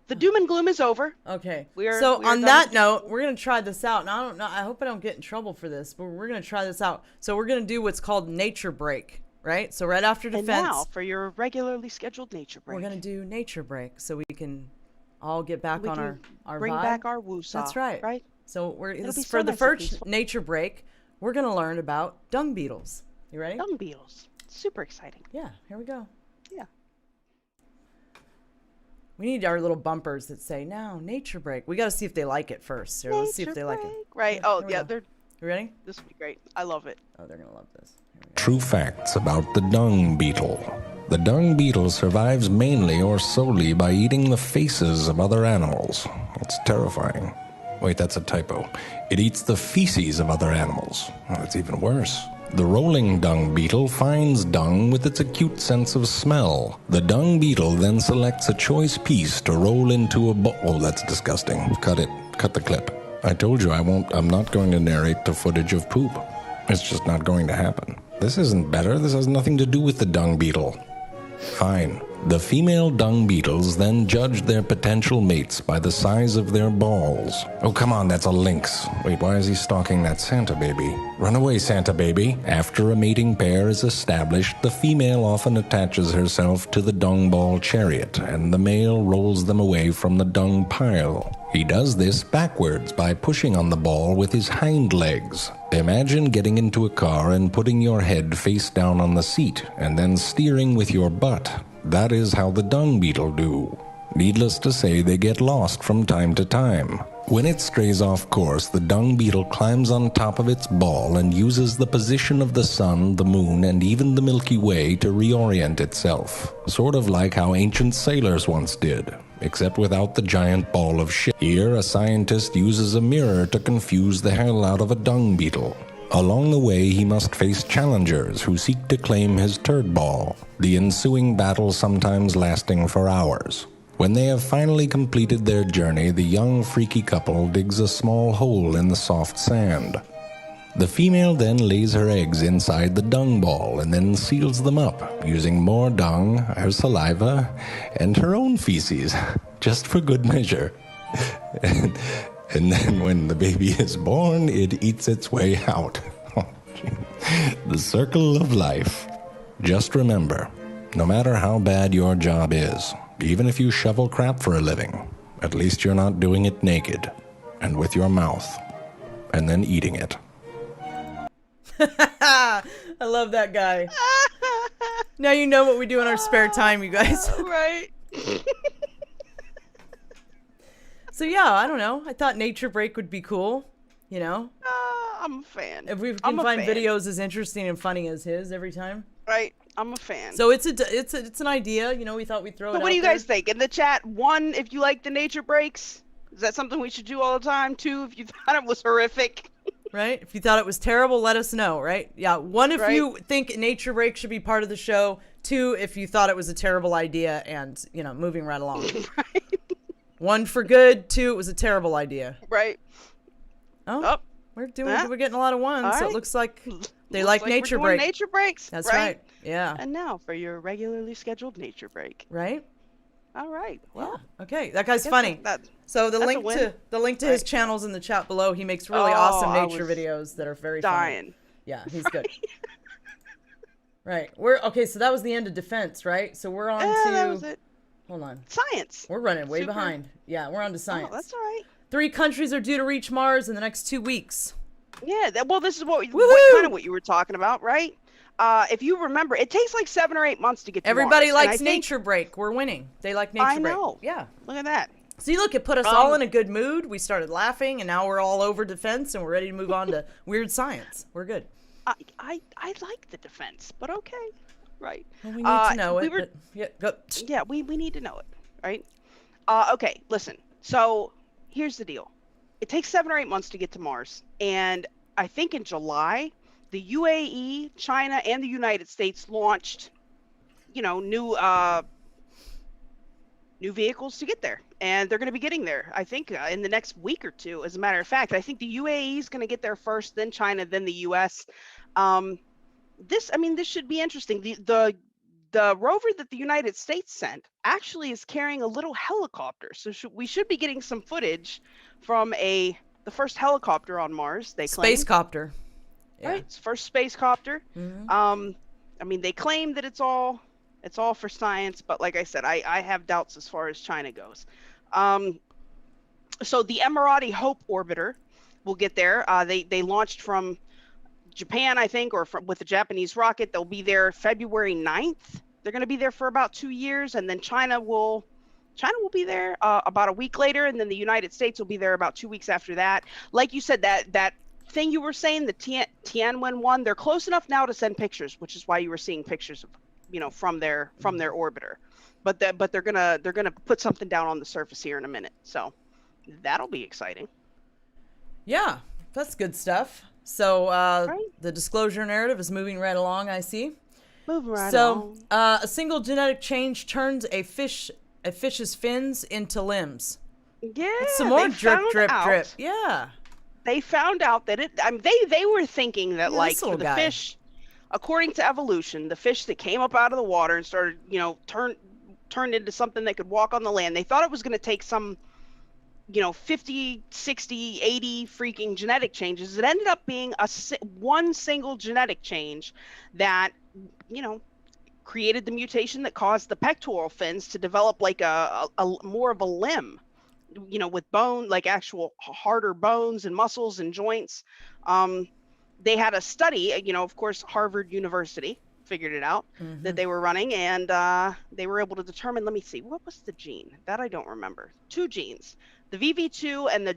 the doom and gloom is over. Okay. So on that note, we're going to try this out. And I don't know, I hope I don't get in trouble for this, but we're going to try this out. So we're going to do what's called nature break. Right? So right after defense. And now for your regularly scheduled nature break. We're going to do nature break so we can all get back on our bring vibe. Back our woosah. That's right. Right? So for the first nature break, we're going to learn about dung beetles. You ready? Dung beetles. Super exciting. Yeah, here we go. Yeah. We need our little bumpers that say, now, nature break. We got to see if they like it first. So let's see if they like it. Right. They're... You ready? This will be great. I love it. Oh, they're going to love this. True facts about the dung beetle. The dung beetle survives mainly or solely by eating the faces of other animals. It's terrifying. Wait, that's a typo. It eats the feces of other animals. Well, it's even worse. The rolling dung beetle finds dung with its acute sense of smell. The dung beetle then selects a choice piece to roll into a bowl. Oh, that's disgusting. Cut it. Cut the clip. I told you I'm not going to narrate the footage of poop. It's just not going to happen. This isn't better. This has nothing to do with the dung beetle. Fine. The female dung beetles then judge their potential mates by the size of their balls. Oh, come on, that's a lynx. Wait, why is he stalking that Santa baby? Run away, Santa baby. After a mating pair is established, the female often attaches herself to the dung ball chariot, and the male rolls them away from the dung pile. He does this backwards by pushing on the ball with his hind legs. Imagine getting into a car and putting your head face down on the seat, and then steering with your butt. That is how the dung beetle do. Needless to say, they get lost from time to time. When it strays off course, the dung beetle climbs on top of its ball and uses the position of the sun, the moon, and even the Milky Way to reorient itself. Sort of like how ancient sailors once did, except without the giant ball of shit. Here, a scientist uses a mirror to confuse the hell out of a dung beetle. Along the way, he must face challengers who seek to claim his turd ball, the ensuing battle sometimes lasting for hours. When they have finally completed their journey, the young freaky couple digs a small hole in the soft sand. The female then lays her eggs inside the dung ball and then seals them up, using more dung, her saliva, and her own feces, just for good measure. And then when the baby is born, it eats its way out. The circle of life. Just remember, no matter how bad your job is, even if you shovel crap for a living, at least you're not doing it naked and with your mouth and then eating it. I love that guy. Now you know what we do in our spare time, you guys. Right. So yeah, I don't know. I thought Nature Break would be cool. You know, I'm a fan. if we I'm can a find fan. videos as interesting and funny as his every time. Right, I'm a fan. So it's an idea. You know, we thought we'd throw it out So what do you there. guys think? In the chat, 1, if you like the nature breaks, is that something we should do all the time? 2, if you thought it was horrific. Right? If you thought it was terrible, let us know, right? Yeah, 1, if Right. you think Nature Break should be part of the show. 2, if you thought it was a terrible idea and, you know, moving right along. Right. 1 for good, 2, it was a terrible idea. Right. Oh, Oh. we're Ah. getting a lot of 1s, All so it right. looks like they Looks like we're Nature doing Break. Nature breaks. That's right. Yeah. And now for your regularly scheduled nature break. Right? All right. Well, Okay, that guy's guess funny. that's So a the win. link to his Right. channel's in the chat below. He makes really Oh, awesome I nature was videos that are very funny. dying. Yeah, he's good. Right. Okay, so that was the end of defense, right? So we're on Yeah, to that was it. hold on. Science. We're running way Super. behind. Yeah, we're on to Oh, science. that's all right. 3 countries are due to reach Mars in the next 2 weeks. Yeah. Well, this is what Woohoo! kind of what you were talking about, right? If you remember, it takes like 7 or 8 months to get to Everybody Mars, and I likes think- Nature Break. We're winning. They like Nature I Break. know. Yeah. Look at that. See, look, it put us all in a good mood. We started laughing, and now we're all over defense, and we're ready to move on to weird science. We're good. I like the defense, but okay. Right. Well, we need to know we it. were- But, yeah, go. Yeah, we need to know it, right? Okay, listen. So here's the deal. It takes 7 or 8 months to get to Mars, and I think in July, the UAE, China, and the United States launched, new vehicles to get there, and they're going to be getting there. I think in the next week or 2. As a matter of fact, I think the UAE is going to get there first, then China, then the U.S. This should be interesting. The rover that the United States sent actually is carrying a little helicopter, so we should be getting some footage from the first helicopter on Mars. They claim. Space copter. Yeah. Right, it's first space copter. They claim that it's all for science, but like I said, I have doubts as far as China goes. So the Emirati Hope orbiter will get there. They launched from Japan, I think, or with the Japanese rocket. They'll be there February 9th. They're going to be there for about 2 years, and then China will be there about a week later, and then the United States will be there about 2 weeks after that. Like you said, that thing you were saying, the Tianwen one, they're close enough now to send pictures, which is why you were seeing pictures of, from their orbiter. But they're gonna put something down on the surface here in a minute, so that'll be exciting. Yeah, that's good stuff. So the disclosure narrative is moving right along, I see. Moving right along. A single genetic change turns a fish's fins into limbs. Yeah, It's some more they drip, found drip, out- drip. Yeah. They found out that they were thinking that, Yeah, like, this for little the guy. fish, according to evolution, the fish that came up out of the water and started, turned into something that could walk on the land, they thought it was going to take some, 50, 60, 80 freaking genetic changes. It ended up being one single genetic change that, created the mutation that caused the pectoral fins to develop like a more of a limb, with bone, like actual harder bones and muscles and joints. They had a study, of course, Harvard University figured it out, that they were running, and they were able to determine, let me see, what was the gene? That I don't remember. 2 genes, the VV2 and the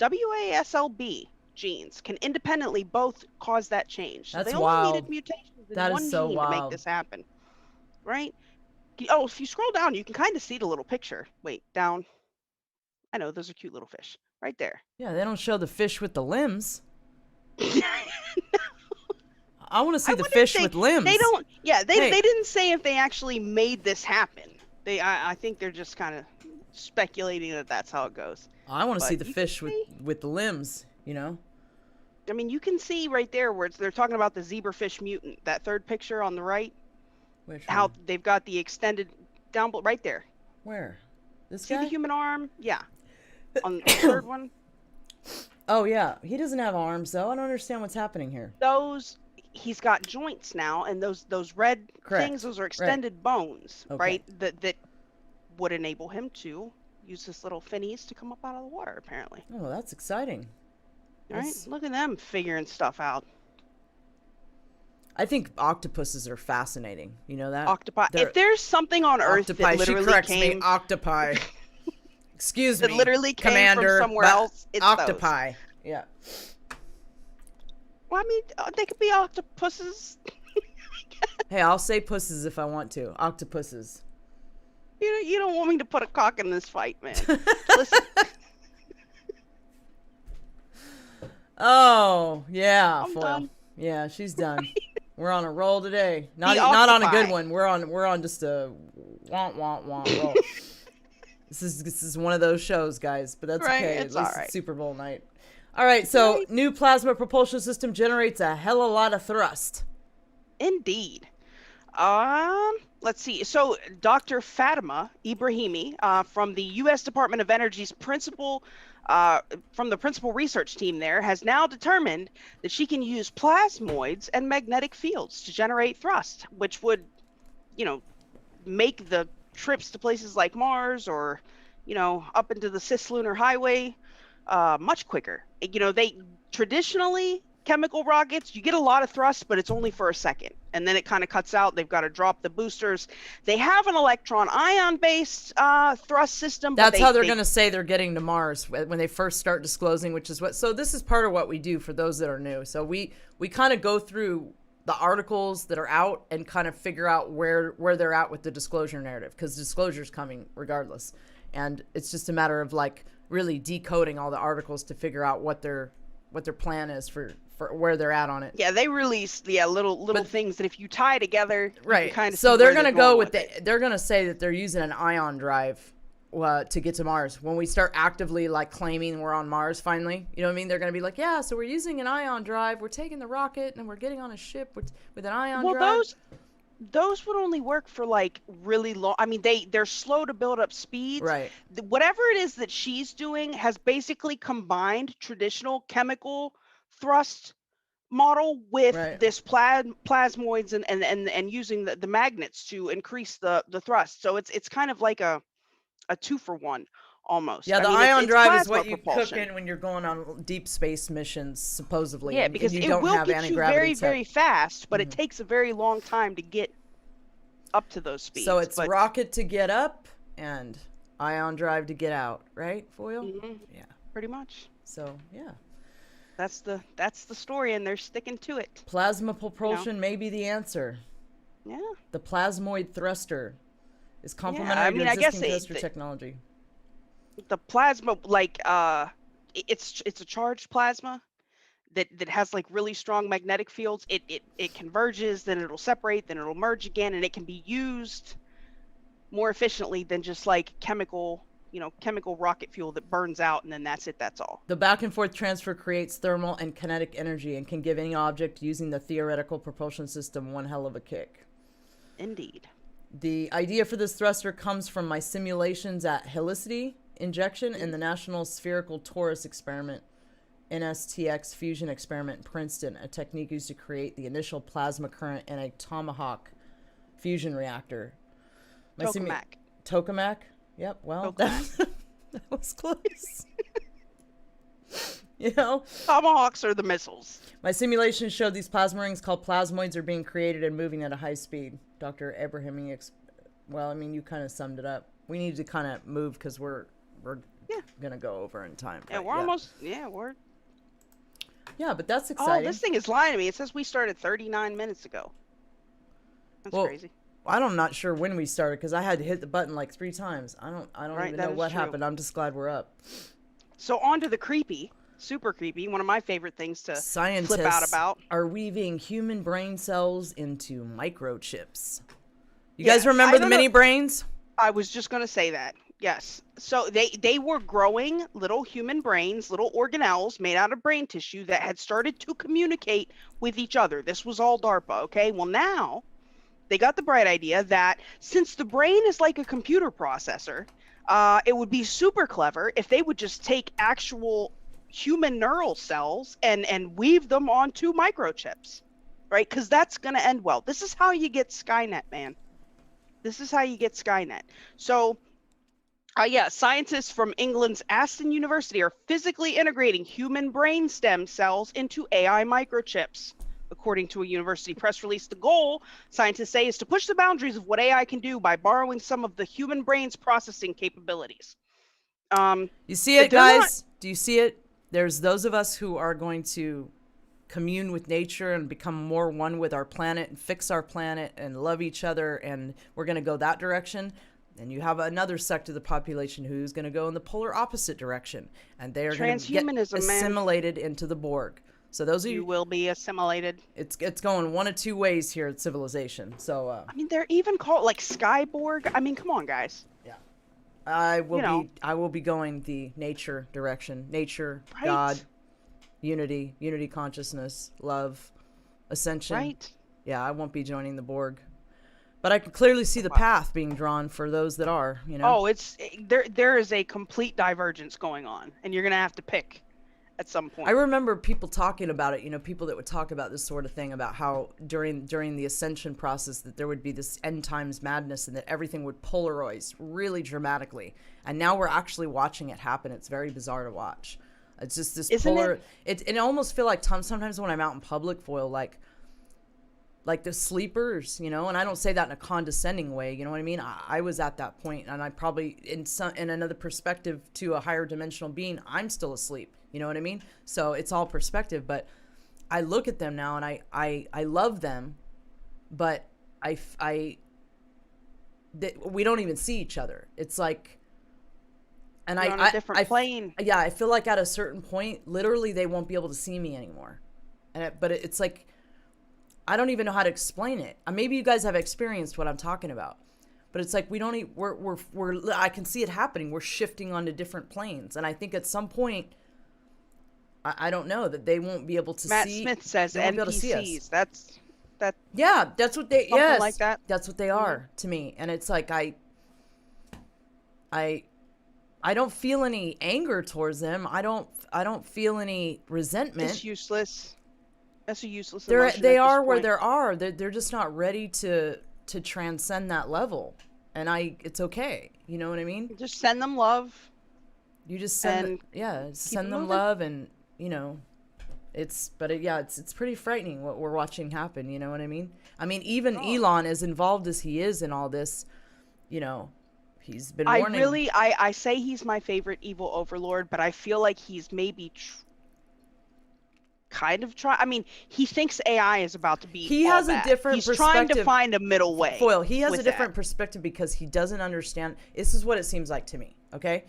WASLB genes can independently both cause that change. So That's they only wild. needed mutations in That is one so gene to make wild. this happen, right? Oh, if you scroll down, you can kind of see the little picture. Wait, down. I know, those are cute little fish right there. Yeah, they don't show the fish with the limbs. I want to see the wonder if fish they- with limbs. They don't. Yeah, they Hey. didn't say if they actually made this happen. I think they're just kind of speculating that that's how it goes. I want to but see the you fish can with, see- with the limbs, I mean, you can see right there where they're talking about the zebrafish mutant. That third picture on the right, Which how one? they've got the extended right there. Where? This See guy? the human arm? Yeah. On the third one, Oh, yeah. He doesn't have arms, though. I don't understand what's happening here. he's got joints now, and those red Correct. things, those are extended bones, Okay. right? That would enable him to use his little finnies to come up out of the water, apparently. Oh, that's exciting. All right, Yes. look at them figuring stuff out. I think octopuses are fascinating. You know that? Octopi. They're- If there's something on Earth octopi. that literally She corrects came, me. Octopi. Excuse that me, literally came Commander, from somewhere but else. It's octopi. Yeah. Well, I mean, they could be octopuses. Hey, I'll say pusses if I want to. Octopuses. You don't want me to put a cock in this fight, man. Listen. Oh, yeah, I'm Foil. done. Yeah, she's done. We're on a roll today. Not octopi. on a good one. We're on just a womp roll. This is one of those shows, guys, but that's Right, okay. it's At least all right. it's Super Bowl night. All right, so new plasma propulsion system generates a hell of a lot of thrust. Indeed. Let's see. So Dr. Fatima Ibrahimi from the U.S. Department of Energy's principal research team there has now determined that she can use plasmoids and magnetic fields to generate thrust, which would, make the trips to places like Mars or, up into the cislunar highway much quicker. They traditionally, chemical rockets, you get a lot of thrust, but it's only for a second, and then it kind of cuts out. They've got to drop the boosters. They have an electron ion based thrust system. That's how they're going to say they're getting to Mars when they first start disclosing, which is what. So this is part of what we do for those that are new. So we kind of go through the articles that are out and kind of figure out where they're at with the disclosure narrative, because disclosure's coming regardless, and it's just a matter of like really decoding all the articles to figure out what their plan is for where they're at on it. Yeah, they release little things that if you tie together, right. you can kind of so they're going to go with it. They're going to say that they're using an ion drive to get to Mars. When we start actively like claiming we're on Mars finally, you know what I mean? They're going to be like, yeah, so we're using an ion drive. We're taking the rocket and we're getting on a ship with an ion drive. Well, those would only work for like really long. I mean, they're slow to build up speeds. Right. Whatever it is that she's doing has basically combined traditional chemical thrust model with this plasmoids and using the magnets to increase the thrust. So it's kind of like a 2-for-1 almost. Yeah, the ion drive is what you cook in when you're going on deep space missions, supposedly. Yeah, because it will get you very, very fast, but it takes a very long time to get up to those speeds. So it's rocket to get up and ion drive to get out, right, Foil? Mm-hmm. Yeah, pretty much. So yeah, that's the story, and they're sticking to it. Plasma propulsion may be the answer. Yeah, the plasmoid thruster is complementary to existing thruster technology. The plasma, like it's a charged plasma that has like really strong magnetic fields. It converges, then it'll separate, then it'll merge again, and it can be used more efficiently than just like chemical rocket fuel that burns out and then that's it, that's all. The back and forth transfer creates thermal and kinetic energy and can give any object using the theoretical propulsion system one hell of a kick. Indeed. The idea for this thruster comes from my simulations at helicity injection and the National Spherical Torus experiment, NSTX fusion experiment in Princeton, a technique used to create the initial plasma current in a Tomahawk fusion reactor. Tokamak? Yep, well, that was close. Tomahawks are the missiles. My simulations showed these plasma rings called plasmoids are being created and moving at a high speed. Dr. Abrahami, well, I mean, you kind of summed it up. We need to kind of move because we're gonna go over in time. Yeah, we're almost. Yeah, we're. Yeah, but that's exciting. Oh, this thing is lying to me. It says we started 39 minutes ago. That's crazy. I'm not sure when we started because I had to hit the button like 3 times. I don't even know what happened. I'm just glad we're up. So on to the creepy, super creepy, one of my favorite things to flip out about. Are weaving human brain cells into microchips. You guys remember the mini brains? I was just going to say that. Yes. So they were growing little human brains, little organelles made out of brain tissue that had started to communicate with each other. This was all DARPA, okay? Well, now they got the bright idea that since the brain is like a computer processor, it would be super clever if they would just take actual human neural cells and weave them onto microchips, right? Because that's going to end well. This is how you get Skynet, man. This is how you get Skynet. So, scientists from England's Aston University are physically integrating human brain stem cells into AI microchips. According to a university press release, the goal, scientists say, is to push the boundaries of what AI can do by borrowing some of the human brain's processing capabilities. You see it, they're guys? Do you see it? There's those of us who are going to commune with nature and become more one with our planet and fix our planet and love each other, and we're going to go that direction. And you have another sect of the population who's going to go in the polar opposite direction, and they are going to get assimilated into the Borg. So those of you will be assimilated. It's going one of two ways here at civilization. So I mean, they're even called like Skyborg. I mean, come on, guys. Yeah, I will be going the nature direction. Nature, right. God, unity consciousness, love, ascension. Right. Yeah, I won't be joining the Borg. But I can clearly see the path being drawn for those that are, you know. Oh, there is a complete divergence going on, and you're going to have to pick at some point. I remember people talking about it, you know, people that would talk about this sort of thing, about how during the ascension process that there would be this end times madness and that everything would polarize really dramatically. And now we're actually watching it happen. It's very bizarre to watch. It's just this it almost feel like sometimes when I'm out in public, Foil, like the sleepers, you know, and I don't say that in a condescending way, you know what I mean? I was at that point, and I probably in another perspective to a higher dimensional being, I'm still asleep, you know what I mean? So it's all perspective, but I look at them now and I love them, but we don't even see each other. It's like, and you're on a different plane. Yeah, I feel like at a certain point, literally they won't be able to see me anymore. But it's like, I don't even know how to explain it. Maybe you guys have experienced what I'm talking about, but it's like I can see it happening. We're shifting onto different planes, and I think at some point, I don't know, that they won't be able to Matt see. Smith says NPCs. That's yeah, that's what they. Yes, like that. That's what they are to me, and it's like I don't feel any anger towards them. I don't feel any resentment. It's useless. That's a useless emotion. They are where they are. They're just not ready to transcend that level, and it's okay. You know what I mean? Just send them love. You just send them love, and you know, it's pretty frightening what we're watching happen. You know what I mean? I mean, even Elon, as involved as he is in all this, you know, he's been warning. I say he's my favorite evil overlord, but I feel like he's maybe kind of try. I mean, he thinks AI is about to be. He has a different perspective. He's trying to find a middle way. Foil. He has a different perspective because he doesn't understand. This is what it seems like to me. Okay,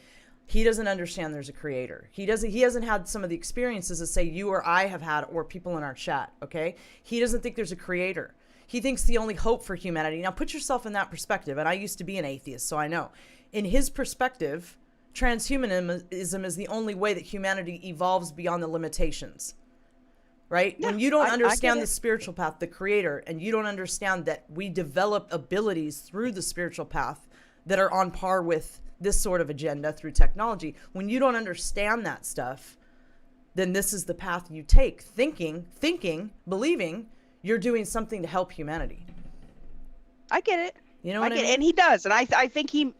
he doesn't understand there's a creator. He hasn't had some of the experiences that say you or I have had, or people in our chat. Okay, he doesn't think there's a creator. He thinks the only hope for humanity. Now put yourself in that perspective. And I used to be an atheist, so I know. In his perspective, transhumanism is the only way that humanity evolves beyond the limitations. Right? Yeah, when you don't understand the spiritual path, the creator, and you don't understand that we develop abilities through the spiritual path that are on par with this sort of agenda through technology. When you don't understand that stuff, then this is the path you take, thinking, believing you're doing something to help humanity. I get it. You know what I mean? And he does. And I think he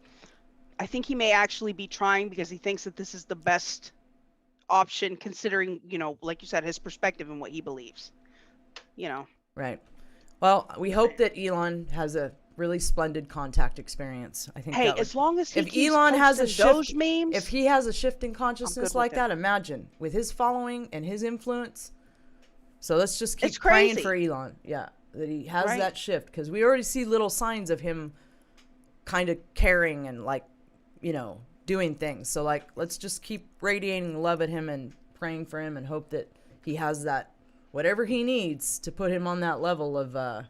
may actually be trying because he thinks that this is the best option, considering, you know, like you said, his perspective and what he believes, you know. Right. Well, we hope that Elon has a really splendid contact experience. I think. Hey, as long as if Elon has a shift, if he has a shift in consciousness like that, imagine with his following and his influence. So let's just keep praying for Elon. Yeah, that he has that shift, because we already see little signs of him kind of caring and, like, you know, doing things. So, like, let's just keep radiating love at him and praying for him and hope that he has that, whatever he needs to put him on that level of,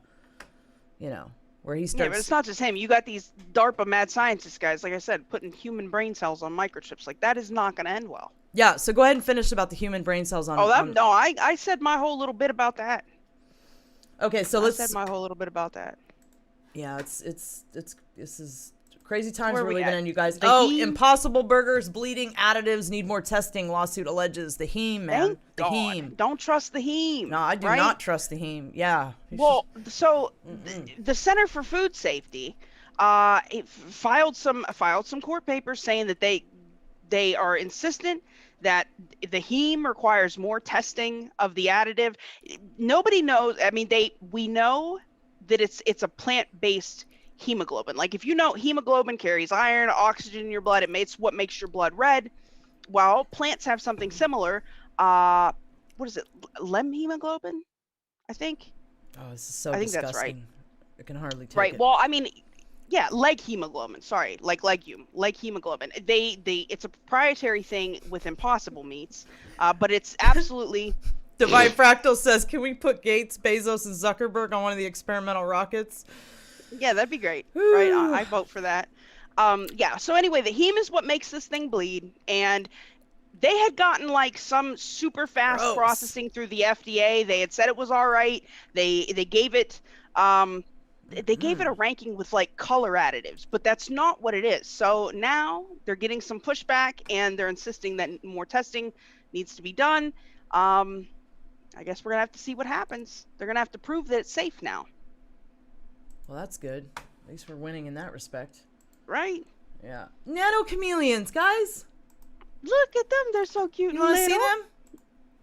you know, where he starts. Yeah, but it's not just him. You got these DARPA mad scientist guys, like I said, putting human brain cells on microchips. Like, that is not going to end well. Yeah, so go ahead and finish about the human brain cells on. No, I said my whole little bit about that. Okay, so I said my whole little bit about that. Yeah, this is crazy times we're living in, you guys. Impossible Burgers, bleeding, additives, need more testing, lawsuit alleges. The heme, man. The heme. Don't trust the heme. No, I do not trust the heme. Yeah. Well, so the Center for Food Safety it filed some court papers saying that they are insistent that the heme requires more testing of the additive. Nobody knows. I mean, we know that it's a plant-based hemoglobin. Like if you know hemoglobin carries iron, oxygen in your blood, it's what makes your blood red. Well, plants have something similar. What is it? Hemoglobin, I think. Oh, this is so I think disgusting. that's right. I can hardly take right. it. Well, I mean, yeah, leg hemoglobin. Sorry, like legume, leg hemoglobin. It's a proprietary thing with Impossible Meats, but it's absolutely. Divine Fractal says, can we put Gates, Bezos, and Zuckerberg on one of the experimental rockets? Yeah, that'd be great. Right, I vote for that. Yeah. So anyway, the heme is what makes this thing bleed, and they had gotten like some super fast processing through the FDA. They had said it was all right. They gave it. They gave it a ranking with like color additives, but that's not what it is. So now they're getting some pushback, and they're insisting that more testing needs to be done. I guess we're gonna have to see what happens. They're gonna have to prove that it's safe now. Well, that's good. At least we're winning in that respect. Right? Yeah. Nano Chameleons, guys. Look at them. They're so cute. You want to see them?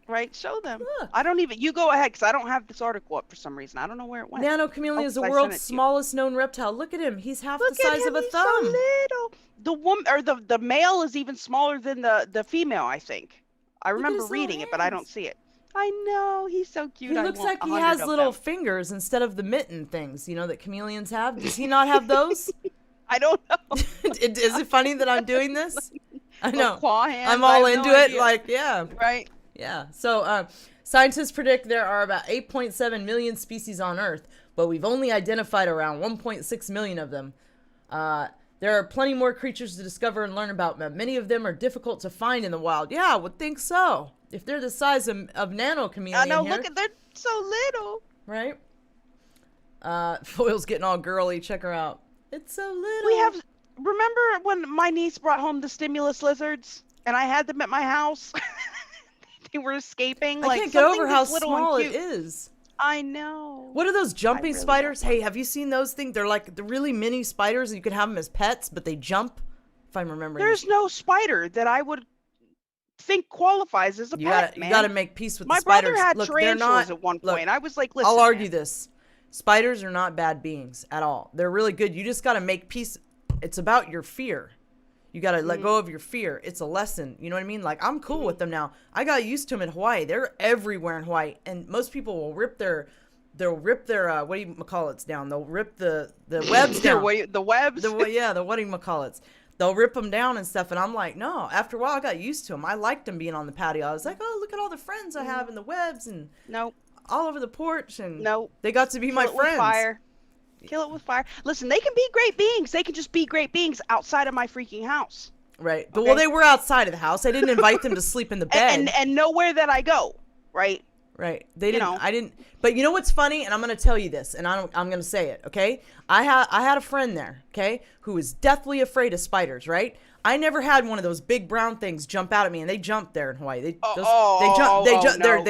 Right, show them. Look. I don't even. You go ahead, because I don't have this article up for some reason. I don't know where it went. Nano Chameleon is the I sent world's it to you. smallest known reptile. Look at him. He's half Look the size at of him, a he's thumb. so little. The woman or the male is even smaller than the female, I think. I remember his reading little it, but I hands. don't see it. I know, he's so cute. He I looks want like he 100 has of little them. fingers instead of the mitten things, you know, that chameleons have. Does he not have those? I don't know. Is it funny that I'm doing this? I know. Claw hands, I'm I all have into no it. idea. Like, yeah. Right. Yeah. So, scientists predict there are about 8.7 million species on Earth, but we've only identified around 1.6 million of them. There are plenty more creatures to discover and learn about, but many of them are difficult to find in the wild. Yeah, I would think so. If they're the size of Nano Chameleon I know. here, Look at they're so little. right? Foil's getting all girly. Check her out. It's so little. We have. Remember when my niece brought home the stimulus lizards, and I had them at my house? They were escaping. I can't get over how small it is. I know. What are those jumping really spiders? Hey, have you seen those things? They're like the really mini spiders, and you can have them as pets, but they jump. If I'm remembering. There's no spider that I would think qualifies as a pet, man. You gotta make peace with My the spiders. brother had Look, tarantulas they're not, at one look, point. I was like, listen, I'll argue man. this. Spiders are not bad beings at all. They're really good. You just gotta make peace. It's about your fear. You gotta let go of your fear. It's a lesson. You know what I mean? Like, I'm cool with them now. I got used to them in Hawaii. They're everywhere in Hawaii, and most people will rip their what do you call it down? They'll rip the webs down. The webs. The what do you call it? They'll rip them down and stuff, and I'm like, no. After a while, I got used to them. I liked them being on the patio. I was like, oh, look at all the friends I have in the webs and Nope. all over the porch, and Nope. they got to be my Kill it with friends. fire. Kill it with fire. Listen, they can be great beings. They can just be great beings outside of my freaking house. Right. But Okay. well, they were outside of the house. I didn't invite them to sleep in the bed. And nowhere that I go, right? Right. They didn't. know. I didn't. But you know what's funny? And I'm going to tell you this, and I'm going to say it. Okay. I had a friend there. Okay, who was deathly afraid of spiders. Right. I never had one of those big brown things jump out at me, and they jump there in Hawaii. They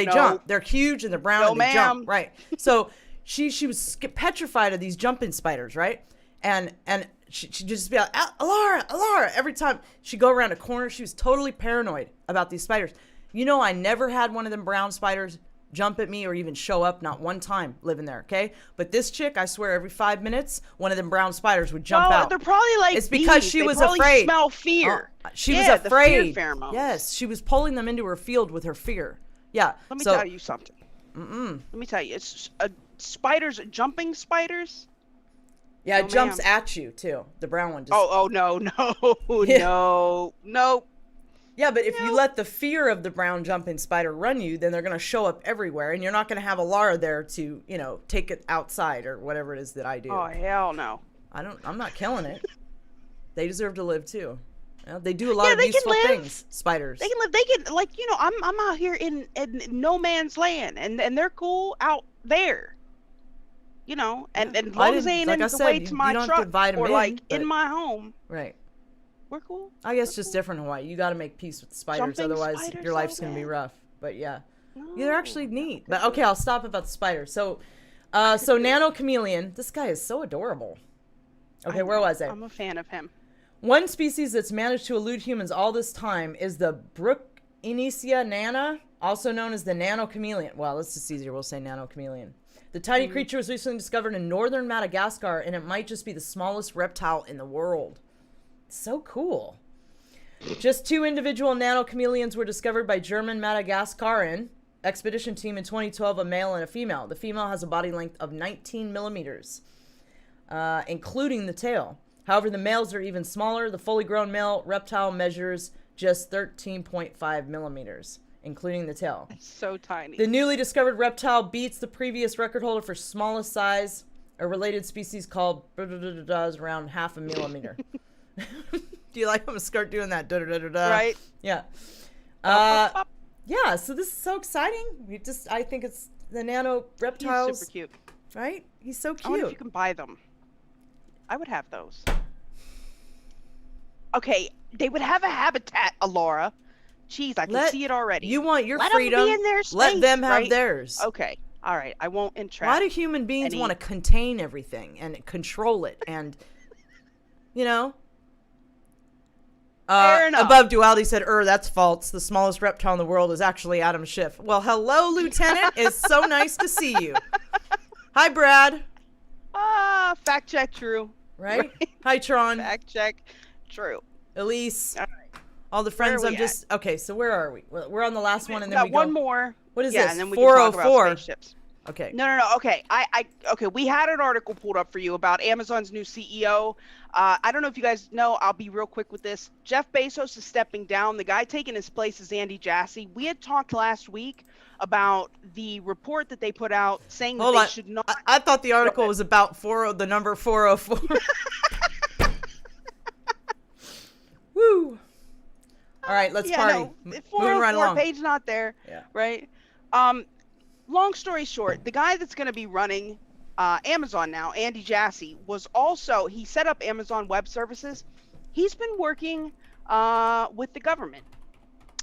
jump. They're huge and they're brown and they jump. Right. So she was petrified of these jumping spiders. Right. And she'd just be like, Alara. Every time she'd go around a corner, she was totally paranoid about these spiders. You know, I never had one of them brown spiders jump at me or even show up, not one time living there, okay? But this chick, I swear, every 5 minutes, one of them brown spiders would jump out. They're probably like it's because bees. she They was probably afraid. Smell fear. She was the afraid. fear pheromones. Yes, she was pulling them into her field with her fear. Yeah. Let me tell you something. Let me tell you, it's spiders, jumping spiders. Yeah, No, it jumps ma'am. at you too. The brown one. Just, No. Yeah, but if you let the fear of the brown jumping spider run you, then they're going to show up everywhere, and you're not going to have Alara there to, take it outside or whatever it is that I do. Oh, hell no. I'm not killing it. They deserve to live too. Well, they do a lot of they useful can live. things. Spiders. They can live. They can, like, I'm out here in no man's land, and they're cool out there. And as long as they ain't in the way to my truck or like in my home, right? We're cool. I guess just different in Hawaii. You got to make peace with the spiders, Jumping otherwise spiders, your life's so gonna be bad. rough. But yeah, No, they're actually neat. But okay, I'll stop about the spiders. So Nano Chameleon, this guy is so adorable. Okay, where was I? I'm a fan of him. One species that's managed to elude humans all this time is the Brookinicia nana, also known as the Nano Chameleon. Well, it's just easier. We'll say Nano Chameleon. The tiny creature was recently discovered in northern Madagascar, and it might just be the smallest reptile in the world. So cool. Just 2 individual nano chameleons were discovered by German Madagascaran expedition team in 2012, a male and a female. The female has a body length of 19 millimeters, including the tail. However, the males are even smaller. The fully grown male reptile measures just 13.5 millimeters, including the tail. So tiny. The newly discovered reptile beats the previous record holder for smallest size. A related species called is around half a millimeter. Do you like I'm gonna start doing that? Right. Yeah. Yeah, so this is so exciting. I think it's the nano reptiles. He's super cute. Right? He's so cute. I wonder if you can buy them. I would have those. Okay, they would have a habitat, Alara. Jeez, I can see it already. You want your Let freedom. Them be in their space, let them have right? theirs. Okay. All right. I won't entrap. Why do human beings want to contain everything and control it and, you know? Fair enough. Above Duality said, that's false. The smallest reptile in the world is actually Adam Schiff. Well, hello, Lieutenant. It's so nice to see you. Hi, Brad. Fact check true. Right? Hi, Tron. Fact check true. Elise. All right. All the friends okay, so where are we? We're on the last one, and then got we go. one more. What is this? And then we can talk about spaceships. Okay. No. Okay. Okay. We had an article pulled up for you about Amazon's new CEO. I don't know if you guys know. I'll be real quick with this. Jeff Bezos is stepping down. The guy taking his place is Andy Jassy. We had talked last week about the report that they put out saying that they should not. I thought the article was about the number 404. Woo. All right, let's party. No, Moving right along. Page not there. Yeah. Right. Long story short, the guy that's going to be running Amazon now, Andy Jassy, he set up Amazon Web Services. He's been working with the government.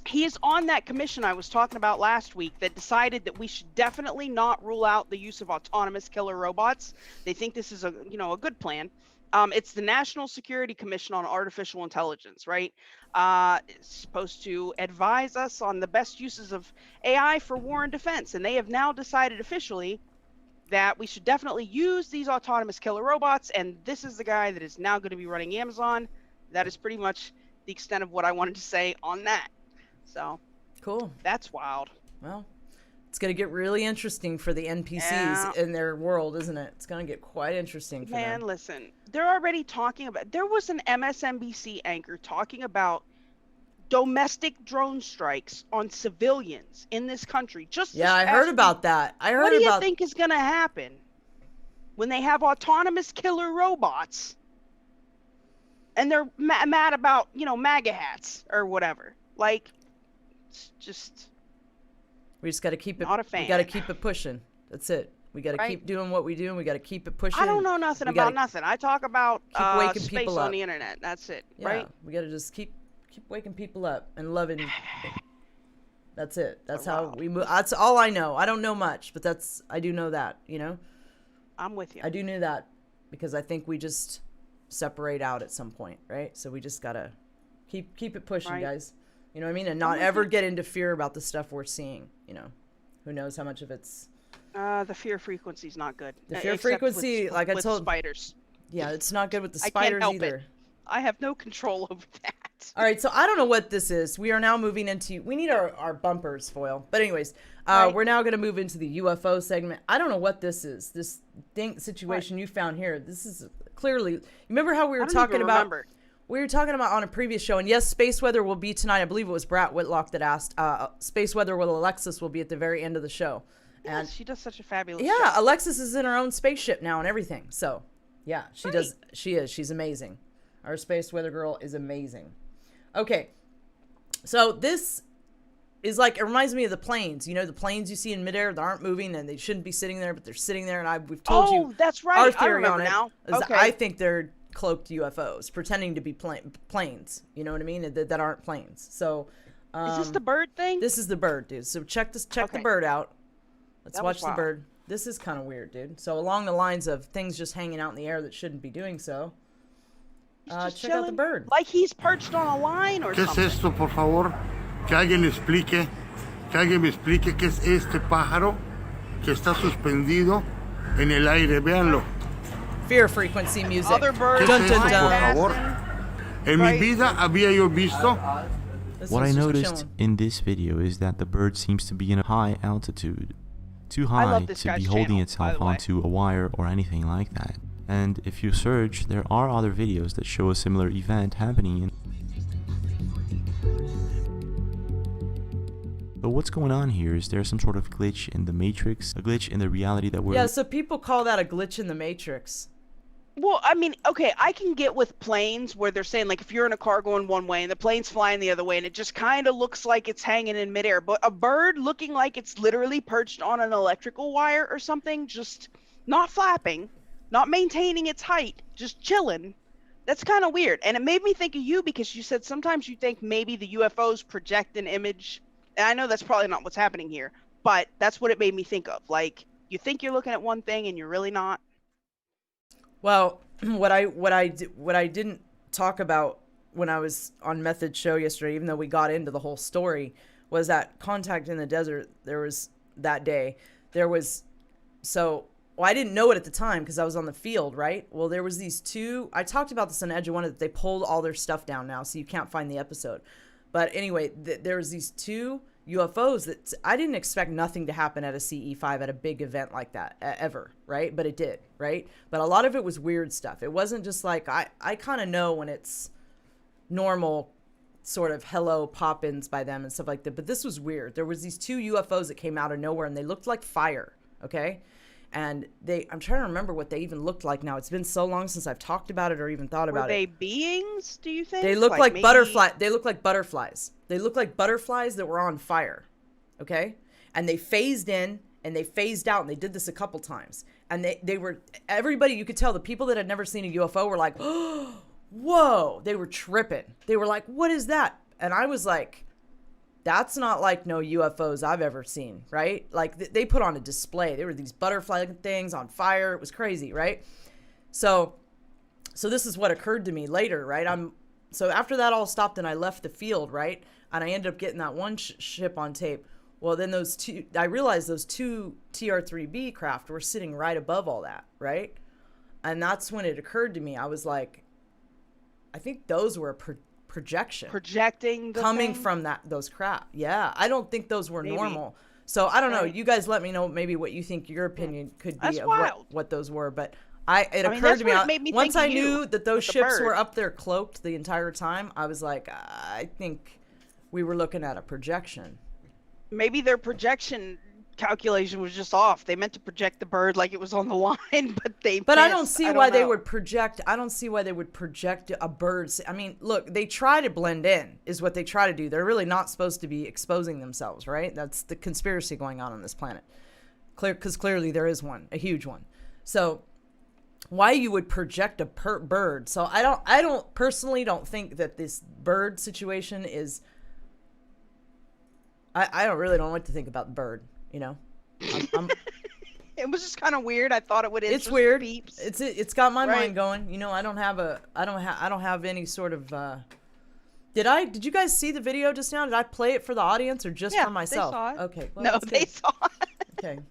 He is on that commission I was talking about last week that decided that we should definitely not rule out the use of autonomous killer robots. They think this is a good plan. It's the National Security Commission on Artificial Intelligence, right? It's supposed to advise us on the best uses of AI for war and defense. And they have now decided officially that we should definitely use these autonomous killer robots. And this is the guy that is now going to be running Amazon. That is pretty much the extent of what I wanted to say on that. So cool. That's wild. Well, it's going to get really interesting for the NPCs in their world, isn't it? It's going to get quite interesting for them. Man, listen, they're already talking about, there was an MSNBC anchor talking about domestic drone strikes on civilians in this country. I heard about that. What do you think is going to happen when they have autonomous killer robots and they're mad about, MAGA hats or whatever? Like, it's just... We just got to keep it. Not a fan. We got to keep it pushing. That's it. We got to keep doing what we do, and we got to keep it pushing. I don't know nothing about nothing. I talk about waking space people up on the internet. That's it, yeah, right? We got to just keep waking people up and loving. That's it. That's how we move. That's all I know. I don't know much, but I do know that. I'm with you. I do know that because I think we just separate out at some point, right? So we just gotta keep it pushing, guys. You know what I mean? And not ever get into fear about the stuff we're seeing. Who knows how much of it's... the fear frequency is not good. The fear frequency, like I told... spiders. Yeah, it's not good with the spiders either. It. I have no control over that. All right, so I don't know what this is. We are now moving into... We need our bumpers, Foil. But anyways, we're now going to move into the UFO segment. I don't know what this is. This situation you found here. This is clearly... Remember how we were talking about... We were talking about on a previous show, and yes, space weather will be tonight. I believe it was Brat Whitlock that asked. Space weather with Alexis will be at the very end of the show. And she does such a fabulous show. Yeah, Alexis is in her own spaceship now and everything. So, yeah, she does. She is. She's amazing. Our space weather girl is amazing. Okay, so this is like, it reminds me of the planes. The planes you see in midair that aren't moving and they shouldn't be sitting there, but they're sitting there. And we've told you. Oh, that's right. Our theory I remember on it now. is Okay. I think they're cloaked UFOs pretending to be planes, you know what I mean, that aren't planes. So is this the bird thing? This is the bird, dude. So check the bird out. Let's watch the bird. This is kind of weird, dude. So along the lines of things just hanging out in the air that shouldn't be doing so, check out the bird. Like he's perched on a line or something. ¿Qué es esto, por favor? Que alguien me explique qué es este pájaro. que está suspendido en el aire. Véanlo. Fear frequency music. Other birds. ¿Qué es eso, por flying favor? past En mi Right. vida había yo visto. This What I one's just noticed chilling. in this video is that the bird seems to be in a high altitude. Too I love high this to guy's be holding channel, by itself the way. onto a wire or anything like that. And if you search, there are other videos that show a similar event happening in. But what's going on here? Is there some sort of glitch in the matrix? A glitch in the reality that we're Yeah, so people call that a glitch in the matrix. Well, I mean, okay, I can get with planes where they're saying, like, if you're in a car going one way and the plane's flying the other way and it just kind of looks like it's hanging in midair, but a bird looking like it's literally perched on an electrical wire or something, just not flapping, not maintaining its height, just chilling, that's kind of weird. And it made me think of you because you said sometimes you think maybe the UFOs project an image. And I know that's probably not what's happening here, but that's what it made me think of. Like, you think you're looking at one thing and you're really not. Well, what I didn't talk about when I was on Method's show yesterday, even though we got into the whole story, was that contact in the desert. There was that day. There was I didn't know it at the time because I was on the field, right? Well, there was these two. I talked about this on Edge of One that they pulled all their stuff down now, so you can't find the episode. But anyway, there was these two UFOs that I didn't expect nothing to happen at a CE5 at a big event like that ever, right? But it did, right? But a lot of it was weird stuff. It wasn't just like, I kind of know when it's normal sort of hello pop-ins by them and stuff like that. But this was weird. There was these two UFOs that came out of nowhere and they looked like fire, okay? And I'm trying to remember what they even looked like now. It's been so long since I've talked about it or even thought about it. Were they beings, do you think? They look like maybe... butterfly. They look like butterflies. They look like butterflies that were on fire. Okay? And they phased in and they phased out, and they did this a couple times. And they were, everybody, you could tell the people that had never seen a UFO were like, oh, whoa. They were tripping. They were like, what is that? And I was like, that's not like no UFOs I've ever seen, right? Like they put on a display. There were these butterfly things on fire. It was crazy, right? So this is what occurred to me later, right? So after that all stopped and I left the field, right? And I ended up getting that one ship on tape. Well, then I realized those two TR-3B craft were sitting right above all that, right? And that's when it occurred to me. I was like, I think those were projection. Projecting the coming thing? from those crap. Yeah, I don't think those were normal. So I don't know. You guys let me know maybe what you think your opinion could be of what those were. But it occurred to me, once I knew that those ships were up there cloaked the entire time, I was like, I think we were looking at a projection. Maybe their projection calculation was just off. They meant to project the bird like it was on the line, but they missed. I don't see why they would project. I don't see why they would project a bird. I mean, look, they try to blend in is what they try to do. They're really not supposed to be exposing themselves, right? That's the conspiracy going on this planet. Because clearly there is one, a huge one. So why you would project a bird? So I don't personally don't think that this bird situation is. I really don't know what to think about the bird. You know, it was just kind of weird. I thought it would. It's weird. Peeps. It's got my mind going. You know, I don't have any sort of. Did you guys see the video just now? Did I play it for the audience or just for myself? They saw it. Okay. Well, no, they saw it.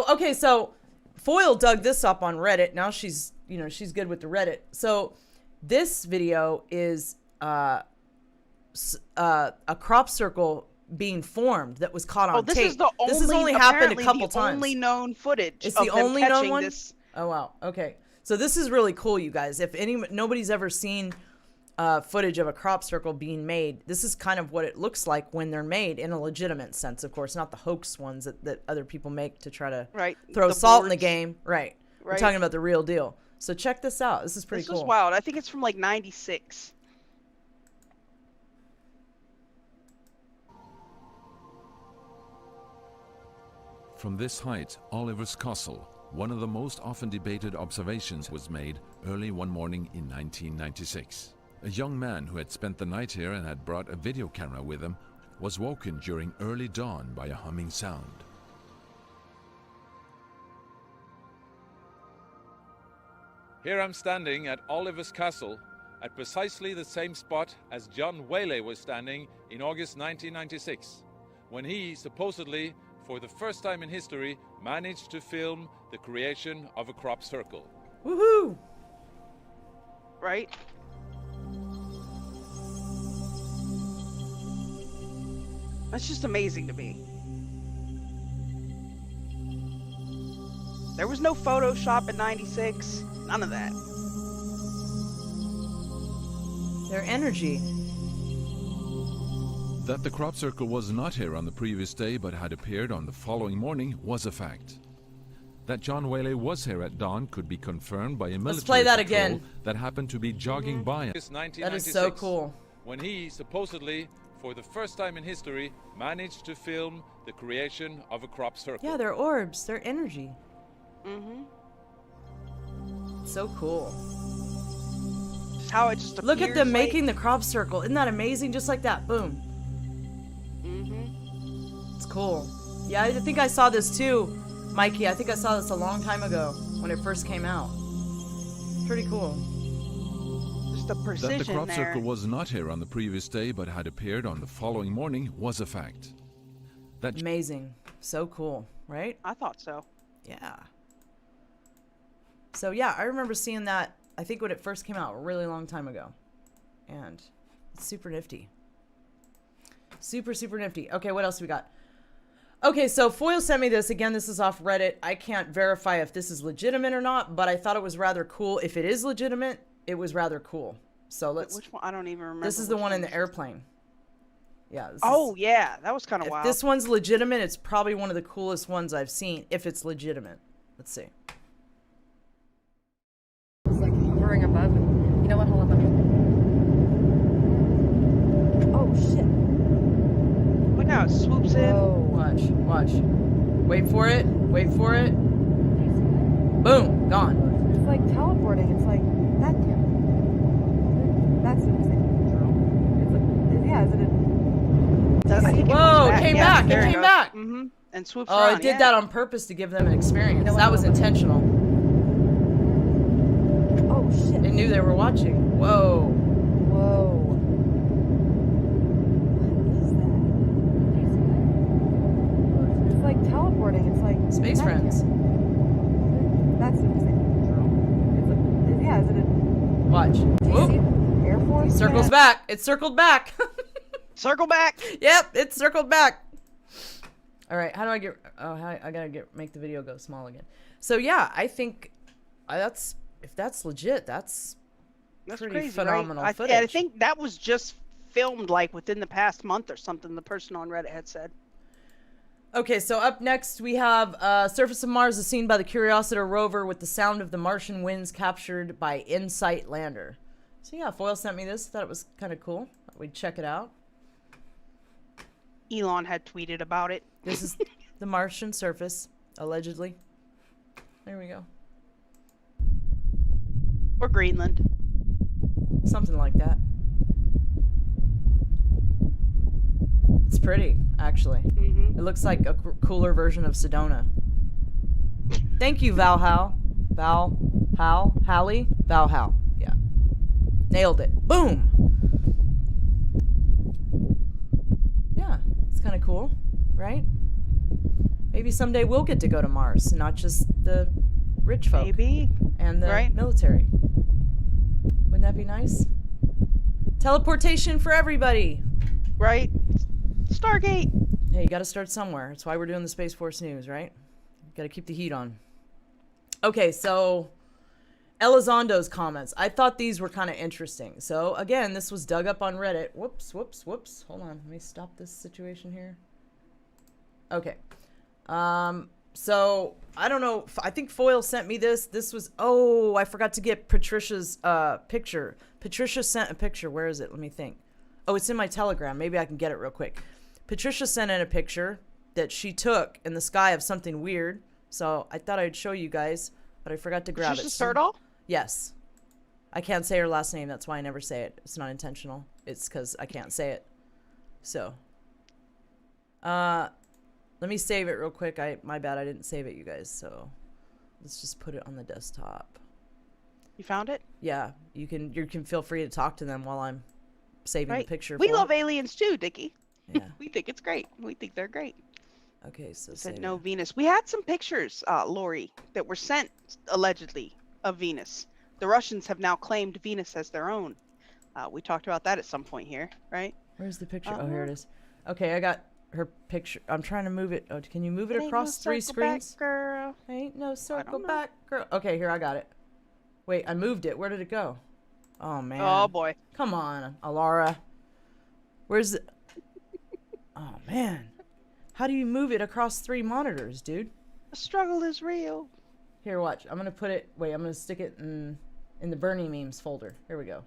Okay. So Foil dug this up on Reddit. Now she's good with the Reddit. So this video is a crop circle being formed that was caught on tape. This has only happened a couple times. Only known footage. It's the only known one. This. Oh wow. Okay. So this is really cool, you guys. If nobody's ever seen footage of a crop circle being made, this is kind of what it looks like when they're made in a legitimate sense, of course, not the hoax ones that other people make to try to throw salt in the game. Right. We're talking about the real deal. So check this out. This is pretty cool. This is wild. I think it's from like 96. From this height, Oliver's Castle, one of the most often debated observations, was made early one morning in 1996. A young man who had spent the night here and had brought a video camera with him was woken during early dawn by a humming sound. Here I'm standing at Oliver's Castle at precisely the same spot as John Whaley was standing in August 1996, when he supposedly for the first time in history, managed to film the creation of a crop circle. Woohoo! Right? That's just amazing to me. There was no Photoshop in '96. None of that. Their energy. That the crop circle was not here on the previous day but had appeared on the following morning was a fact. That John Whaley was here at dawn could be confirmed by a military play that patrol again. that happened to be jogging by. That is so cool. When he supposedly, for the first time in history, managed to film the creation of a crop circle. Yeah, they're orbs. They're energy. Mm-hmm. So cool. Just how it just Look at appears them like- making the crop circle. Isn't that amazing? Just like that. Boom. Mm-hmm. It's cool. Yeah, I think I saw this too, Mikey. I think I saw this a long time ago when it first came out. Pretty cool. Just the precision That the crop there. circle was not here on the previous day but had appeared on the following morning was a fact. That Amazing. So cool, right? I thought so. Yeah. So yeah, I remember seeing that, I think when it first came out a really long time ago. And it's super nifty. Super, super nifty. Okay, what else we got? Okay, so Foil sent me this. Again, this is off Reddit. I can't verify if this is legitimate or not, but I thought it was rather cool. If it is legitimate, it was rather cool. So let's... Which one? I don't even remember. This is the which one in the is. airplane. Yeah. This Oh, is, yeah. That was kind of if wild. this one's legitimate, it's probably one of the coolest ones I've seen, if it's legitimate. Let's see. It's like hovering above. You know what? Hold up. Oh, shit. Look how it swoops in. Watch, watch. Wait for it. Wait for it. Boom. Gone. It's like teleporting. It's like that. That's interesting. Yeah, is it I think it Whoa, comes it came Yeah, back. there It came goes. back. Mm-hmm. And swoops Oh, around, it did yeah. that on purpose to give them an experience. That was intentional. Oh, shit. It knew they were watching. Whoa. Whoa. It's like teleporting. It's like Space Friends. That's interesting. Yeah, is it Watch. Whoop. Air Force? Circles back. It circled back. Circle back. Yep, it circled back. All right, how do I get... Oh, I gotta make the video go small again. So yeah, I think that's... If that's legit, that's pretty crazy, phenomenal right? footage. I think that was just filmed like within the past month or something, the person on Reddit had said. Okay, so up next we have surface of Mars is seen by the Curiosity rover with the sound of the Martian winds captured by InSight lander. So yeah, Foil sent me this. Thought it was kind of cool. Thought we'd check it out. Elon had tweeted about it. This is the Martian surface, allegedly. There we go. Or Greenland. Something like that. It's pretty, actually. Mm-hmm. It looks like a cooler version of Sedona. Thank you, Valhal. Hallie? Valhal. Yeah. Nailed it. Boom! Yeah, it's kind of cool, right? Maybe someday we'll get to go to Mars, not just the rich folk. Maybe. And the Right. military. Wouldn't that be nice? Teleportation for everybody. Right? Stargate. Hey, you got to start somewhere. That's why we're doing the Space Force News, right? Got to keep the heat on. Okay, so Elizondo's comments. I thought these were kind of interesting. So again, this was dug up on Reddit. Whoops. Hold on. Let me stop this situation here. Okay. So I don't know. I think Foil sent me this. This was, oh, I forgot to get Patricia's picture. Patricia sent a picture. Where is it? Let me think. Oh, it's in my Telegram. Maybe I can get it real quick. Patricia sent in a picture that she took in the sky of something weird. So I thought I'd show you guys, but I forgot to grab Patricia it. Sturdal? Yes. I can't say her last name. That's why I never say it. It's not intentional. It's because I can't say it. So. Let me save it real quick. My bad. I didn't save it, you guys. So let's just put it on the desktop. You found it? Yeah. You can feel free to talk to them while I'm saving the picture. We for love it. aliens too, Dickie. Yeah. We think it's great. We think they're great. Okay, so said no Venus. We had some pictures, Lori, that were sent allegedly of Venus. The Russians have now claimed Venus as their own. We talked about that at some point here, right? Where's the picture? Oh, here it is. Okay, I got her picture. I'm trying to move it. Oh, can you move it across 3 screens? Back, girl. Ain't no circle back, girl. Okay, here, I got it. Wait, I moved it. Where did it go? Oh, man. Oh, boy. Come on, Alara. Where's the... Oh, man. How do you move it across 3 monitors, dude? The struggle is real. Here, watch. I'm going to put it... Wait, I'm going to stick it in the Bernie memes folder. Here we go.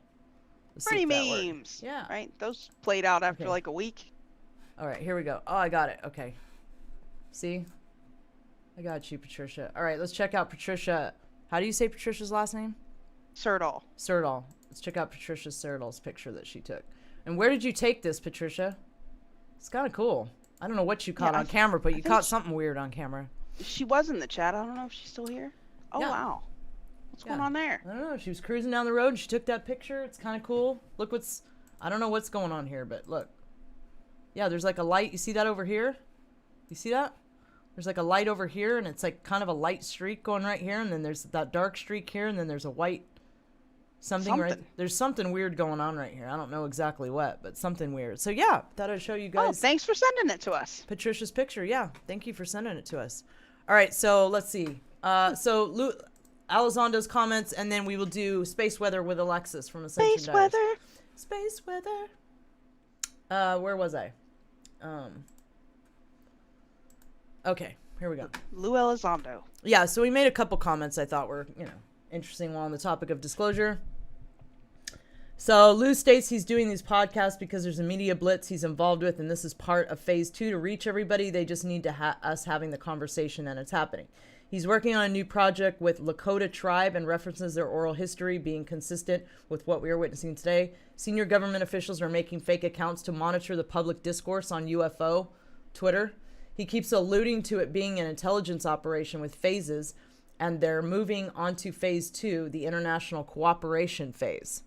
Bernie memes. Yeah. Right? Those played out after like a week. All right, here we go. Oh, I got it. Okay. See? I got you, Patricia. All right, let's check out Patricia. How do you say Patricia's last name? Serdal. Serdal. Let's check out Patricia Serdal's picture that she took. And where did you take this, Patricia? It's kind of cool. I don't know what you caught on camera, but you caught something weird on camera. She was in the chat. I don't know if she's still here. Oh, wow. What's going on there? I don't know. She was cruising down the road and she took that picture. It's kind of cool. Look what's... I don't know what's going on here, but look. Yeah, there's like a light. You see that over here? You see that? There's like a light over here, and it's like kind of a light streak going right here, and then there's that dark streak here, and then there's a white something. Right. There's something weird going on right here. I don't know exactly what, but something weird. So yeah, thought I'd show you guys. Oh, thanks for sending it to us. Patricia's picture. Yeah, thank you for sending it to us. All right, so let's see. So Alessandro's comments, and then we will do space weather with Alexis from Ascension Space weather. Space weather. Where was I? Okay, here we go. Lou Elizondo. Yeah, so we made a couple comments I thought were, interesting while on the topic of disclosure. So Lou states he's doing these podcasts because there's a media blitz he's involved with, and this is part of phase 2 to reach everybody. They just need to us having the conversation, and it's happening. He's working on a new project with Lakota tribe and references their oral history being consistent with what we are witnessing today. Senior government officials are making fake accounts to monitor the public discourse on UFO Twitter. He keeps alluding to it being an intelligence operation with phases, and they're moving on to phase 2, the international cooperation phase.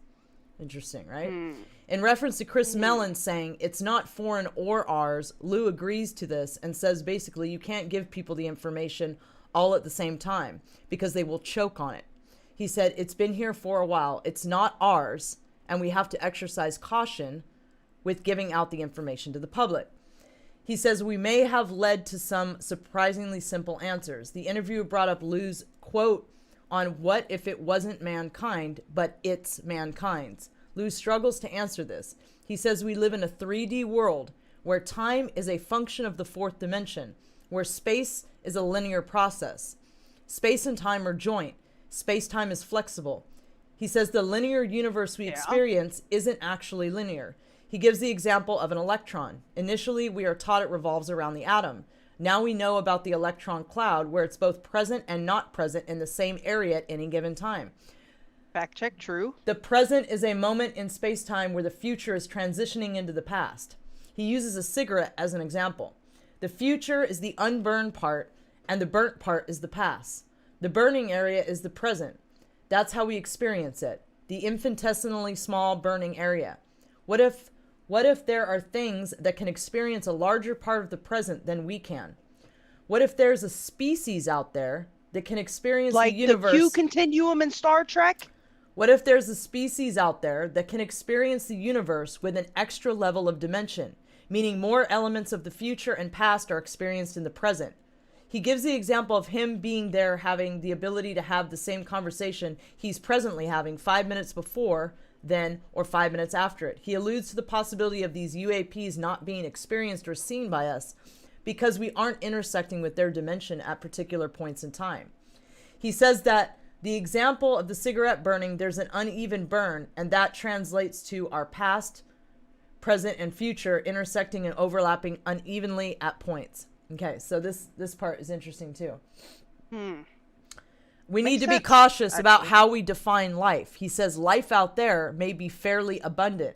Interesting, right? In reference to Chris Mellon saying it's not foreign or ours, Lou agrees to this and says basically you can't give people the information all at the same time because they will choke on it. He said it's been here for a while. It's not ours, and we have to exercise caution with giving out the information to the public. He says we may have led to some surprisingly simple answers. The interviewer brought up Lou's quote on what if it wasn't mankind, but it's mankind's. Lou struggles to answer this. He says we live in a 3D world where time is a function of the 4th dimension, where space is a linear process. Space and time are joint. Space-time is flexible. He says the linear universe we experience isn't actually linear. He gives the example of an electron. Initially, we are taught it revolves around the atom. Now we know about the electron cloud, where it's both present and not present in the same area at any given time. Fact check, true. The present is a moment in space-time where the future is transitioning into the past. He uses a cigarette as an example. The future is the unburned part, and the burnt part is the past. The burning area is the present. That's how we experience it, the infinitesimally small burning area. What if there are things that can experience a larger part of the present than we can? What if there's a species out there that can experience the universe? Like the Q continuum in Star Trek? What if there's a species out there that can experience the universe with an extra level of dimension, meaning more elements of the future and past are experienced in the present? He gives the example of him being there, having the ability to have the same conversation he's presently having 5 minutes before then or 5 minutes after it. He alludes to the possibility of these UAPs not being experienced or seen by us because we aren't intersecting with their dimension at particular points in time. He says that the example of the cigarette burning, there's an uneven burn, and that translates to our past, present, and future intersecting and overlapping unevenly at points. Okay, so this part is interesting too. We need to be cautious about how we define life. He says life out there may be fairly abundant.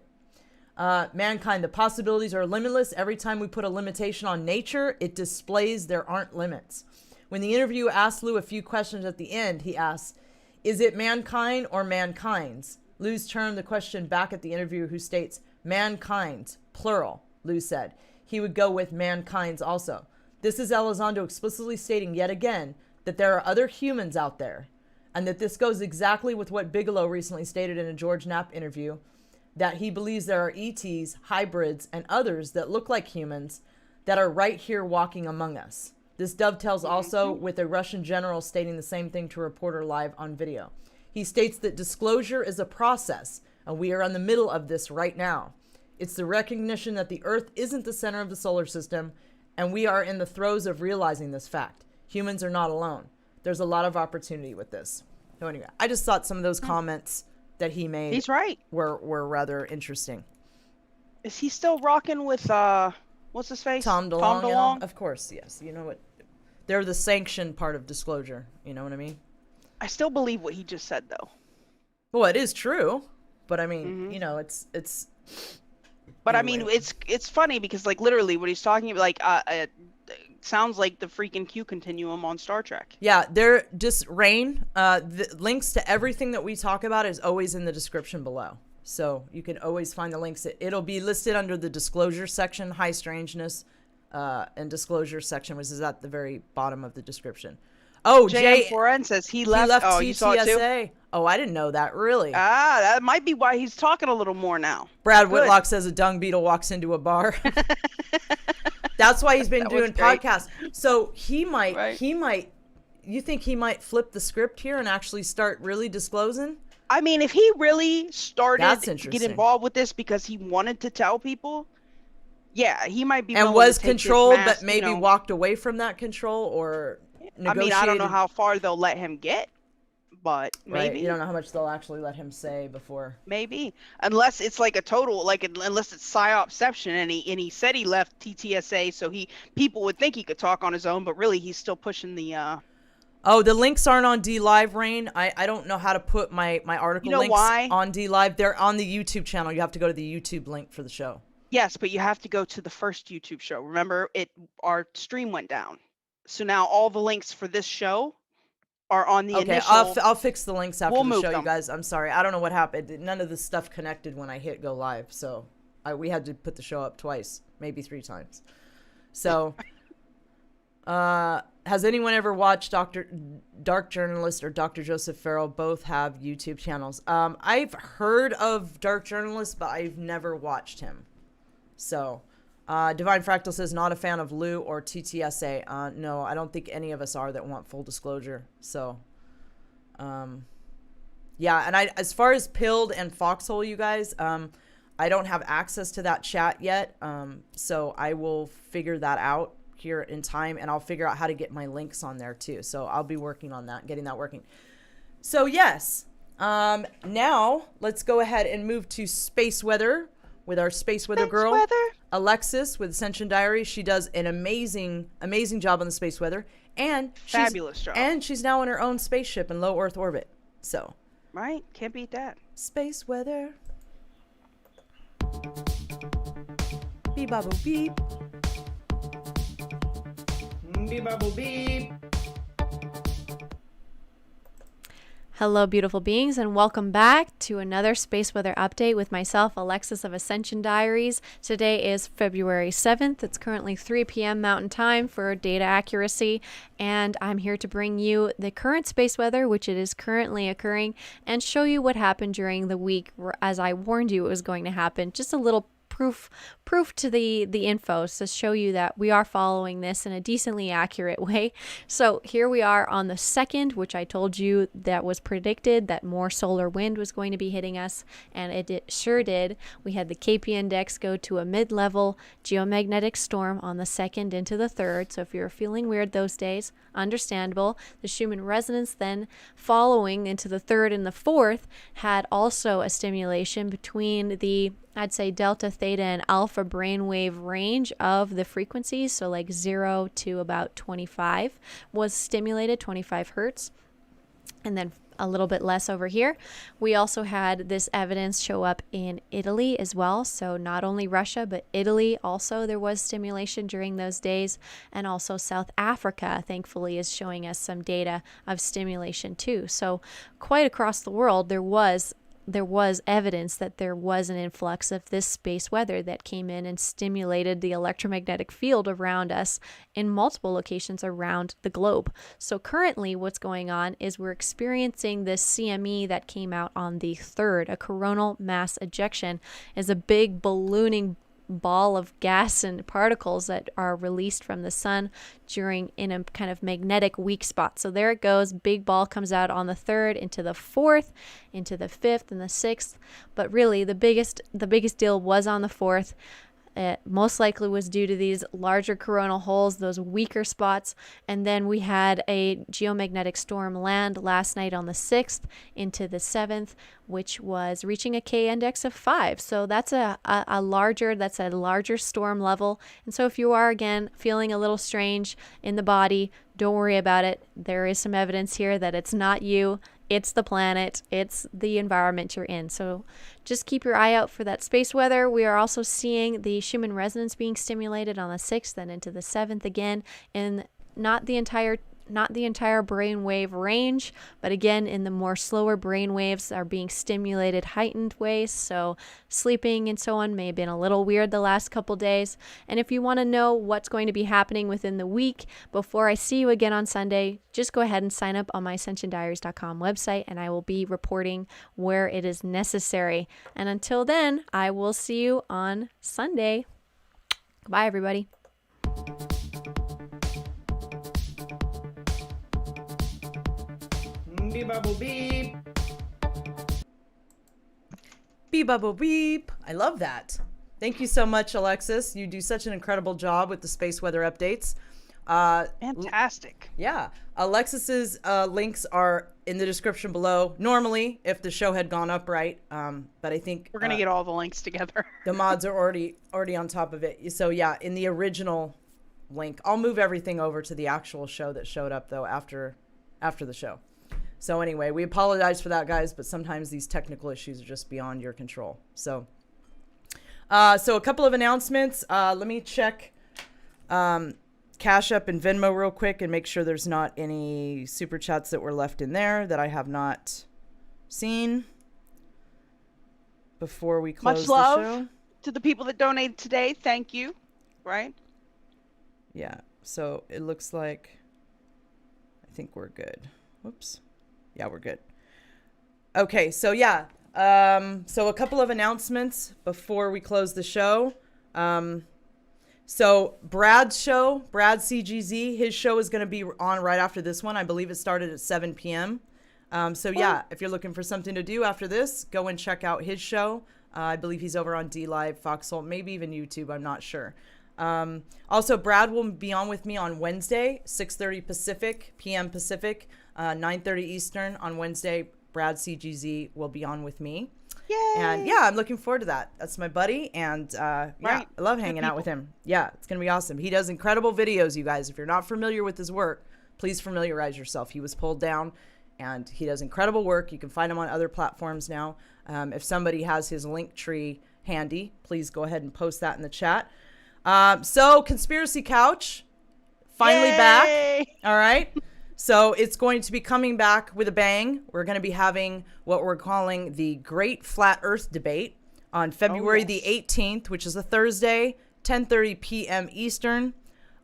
Mankind, the possibilities are limitless. Every time we put a limitation on nature, it displays there aren't limits. When the interviewer asks Lou a few questions at the end, he asks, is it mankind or mankind's? Lou's turned the question back at the interviewer, who states, mankind's, plural, Lou said. He would go with mankind's also. This is Elizondo explicitly stating yet again that there are other humans out there, and that this goes exactly with what Bigelow recently stated in a George Knapp interview, that he believes there are ETs, hybrids, and others that look like humans that are right here walking among us. This dovetails also with a Russian general stating the same thing to a reporter live on video. He states that disclosure is a process, and we are in the middle of this right now. It's the recognition that the Earth isn't the center of the solar system, and we are in the throes of realizing this fact. Humans are not alone. There's a lot of opportunity with this. So anyway, I just thought some of those comments that he made He's right. were rather interesting. Is he still rocking with what's his face? Tom DeLonge? Tom DeLonge? Of course, yes. You know what? They're the sanctioned part of disclosure. You know what I mean? I still believe what he just said, though. Well, it is true, but I mean, you know, it's. But anyway. I mean, it's funny because like literally what he's talking about, like it sounds like the freaking Q continuum on Star Trek. Yeah, they're just Rain. The links to everything that we talk about is always in the description below. So you can always find the links. It'll be listed under the disclosure section, high strangeness, and disclosure section, which is at the very bottom of the description. Oh, Jay Foren says he left. Oh, TTSA. you saw it too? Oh, I didn't know that. Really? That might be why he's talking a little more now. Brad Whitlock says a dung beetle walks into a bar. That's why he's been doing podcasts. So he might, you think he might flip the script here and actually start really disclosing? I mean, if he really started to get interesting. involved with this because he wanted to tell people, yeah, he might be. And willing was to take controlled, this mask, but maybe walked away from that control or negotiated. I mean, I don't know how far they'll let him get, but Right. maybe. You don't know how much they'll actually let him say before. Maybe, unless it's like a total, like unless it's psyopception, and he said he left TTSA, so people would think he could talk on his own, but really he's still pushing the. Oh, the links aren't on D Live, Rain. I don't know how to put my article links on D Live. They're on the YouTube channel. You have to go to the YouTube link for the show. Yes, but you have to go to the first YouTube show. Remember, our stream went down, so now all the links for this show are on the initial. I'll fix the links after the show, them. you guys. I'm sorry. I don't know what happened. None of this stuff connected when I hit go live, so we had to put the show up twice, maybe 3 times. So, has anyone ever watched Dark Journalist or Dr. Joseph Farrell? Both have YouTube channels. I've heard of Dark Journalist, but I've never watched him. So, Divine Fractal says not a fan of Lou or TTSA. No, I don't think any of us are that want full disclosure. So, yeah. And as far as Pilled and Foxhole, you guys, I don't have access to that chat yet. So I will figure that out here in time, and I'll figure out how to get my links on there too. So I'll be working on that, getting that working. So yes, now let's go ahead and move to space weather with our space weather girl, Alexis with Ascension Diaries. She does an amazing job on the space weather, and fabulous job. And she's now in her own spaceship in low Earth orbit. So right, can't beat that. Space weather. Beep bobble beep. Beep bobble beep. Hello, beautiful beings, and welcome back to another space weather update with myself, Alexis of Ascension Diaries. Today is February 7th. It's currently 3 p.m. Mountain Time for data accuracy, and I'm here to bring you the current space weather, which it is currently occurring, and show you what happened during the week, as I warned you it was going to happen. Just a little proof to the info to show you that we are following this in a decently accurate way. So here we are on the 2nd, which I told you that was predicted that more solar wind was going to be hitting us, and it sure did. We had the KP index go to a mid-level geomagnetic storm on the 2nd into the 3rd. So if you're feeling weird those days, understandable. The Schumann resonance then following into the 3rd and the 4th had also a stimulation between the, I'd say, delta, theta, and alpha brainwave range of the frequencies. So like 0 to about 25 was stimulated, 25 hertz. And then a little bit less over here. We also had this evidence show up in Italy as well. So not only Russia, but Italy also, there was stimulation during those days. And also South Africa, thankfully, is showing us some data of stimulation too. So quite across the world, there was there was evidence that there was an influx of this space weather that came in and stimulated the electromagnetic field around us in multiple locations around the globe. So currently what's going on is we're experiencing this CME that came out on the 3rd. A coronal mass ejection is a big ballooning ball of gas and particles that are released from the sun in a kind of magnetic weak spot. So there it goes. Big ball comes out on the 3rd, into the 4th, into the 5th, and the 6th. But really, the biggest deal was on the 4th. It most likely was due to these larger coronal holes, those weaker spots. And then we had a geomagnetic storm land last night on the 6th into the 7th, which was reaching a K index of 5. So that's a larger storm level. And so if you are, again, feeling a little strange in the body, don't worry about it. There is some evidence here that it's not you. It's the planet. It's the environment you're in. So just keep your eye out for that space weather. We are also seeing the Schumann resonance being stimulated on the 6th and into the 7th again, in not the entire brainwave range, but again in the more slower brain waves are being stimulated heightened ways. So sleeping and so on may have been a little weird the last couple days. And if you want to know what's going to be happening within the week before I see you again on Sunday, just go ahead and sign up on my ascensiondiaries.com website, and I will be reporting where it is necessary. And until then, I will see you on Sunday. Bye, everybody. Beep bubble beep. Beep bubble beep. I love that. Thank you so much, Alexis. You do such an incredible job with the space weather updates. Fantastic. Yeah. Alexis's links are in the description below. Normally, if the show had gone up right, but I think we're gonna get all the links together. The mods are already on top of it. So yeah, in the original link, I'll move everything over to the actual show that showed up though after the show. So anyway, we apologize for that, guys, but sometimes these technical issues are just beyond your control. So a couple of announcements. Let me check Cash App and Venmo real quick and make sure there's not any super chats that were left in there that I have not seen before we close the show. Much love to the people that donated today. Thank you. Right? Yeah. So it looks like I think we're good. Whoops. Yeah, we're good. Okay, so yeah. So a couple of announcements before we close the show. So Brad's show, Brad CGZ, his show is going to be on right after this one. I believe it started at 7 p.m. So yeah, if you're looking for something to do after this, go and check out his show. I believe he's over on D Live, Foxhole, maybe even YouTube. I'm not sure. Also, Brad will be on with me on Wednesday, 6:30 p.m. Pacific, 9:30 Eastern on Wednesday. Brad CGZ will be on with me. Yay! And yeah, I'm looking forward to that. That's my buddy, and yeah, I love hanging out with him. Yeah, it's gonna be awesome. He does incredible videos, you guys. If you're not familiar with his work, please familiarize yourself. He was pulled down, and he does incredible work. You can find him on other platforms now. If somebody has his link tree handy, please go ahead and post that in the chat. So Conspiracy Couch, finally back. All right. So it's going to be coming back with a bang. We're going to be having what we're calling the Great Flat Earth Debate on February the 18th, which is a Thursday, 10:30 p.m. Eastern.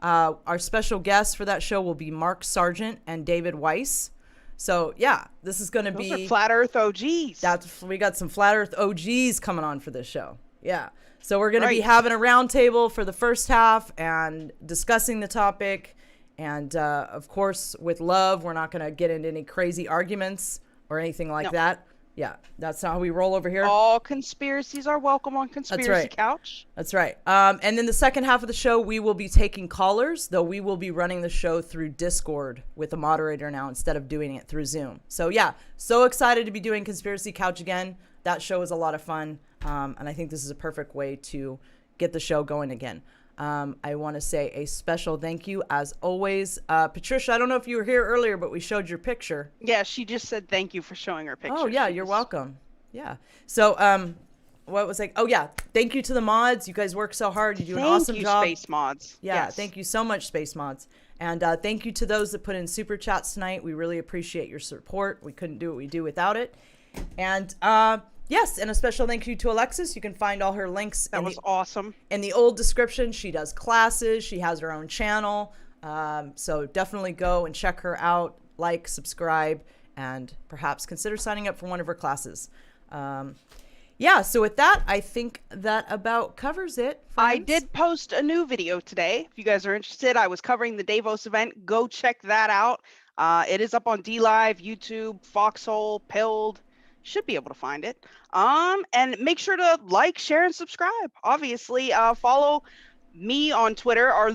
Our special guests for that show will be Mark Sargent and David Weiss. So yeah, this is going to be Those are Flat Earth OGs. We got some Flat Earth OGs coming on for this show. Yeah. So we're going to be having a roundtable for the first half and discussing the topic. And of course, with love, we're not going to get into any crazy arguments or anything like that. Yeah, that's not how we roll over here. All conspiracies are welcome on Conspiracy Couch. That's right. And then the second half of the show, we will be taking callers, though we will be running the show through Discord with a moderator now instead of doing it through Zoom. So yeah, so excited to be doing Conspiracy Couch again. That show is a lot of fun. And I think this is a perfect way to get the show going again. I want to say a special thank you, as always. Patricia, I don't know if you were here earlier, but we showed your picture. Yeah, she just said thank you for showing her picture. Oh, yeah, you're welcome. Yeah. So, what was like? Oh, yeah. Thank you to the mods. You guys work so hard. You do an awesome job. Space Mods. Yeah, thank you so much, Space Mods. And thank you to those that put in super chats tonight. We really appreciate your support. We couldn't do what we do without it. And Yes, and a special thank you to Alexis. You can find all her links. That was awesome. In the old description, she does classes. She has her own channel. So definitely go and check her out, like, subscribe, and perhaps consider signing up for one of her classes. Yeah, so with that, I think that about covers it. I did post a new video today. If you guys are interested, I was covering the Davos event. Go check that out. It is up on DLive, YouTube, Foxhole, Pilled. Should be able to find it. And make sure to like, share, and subscribe. Obviously, follow me on Twitter or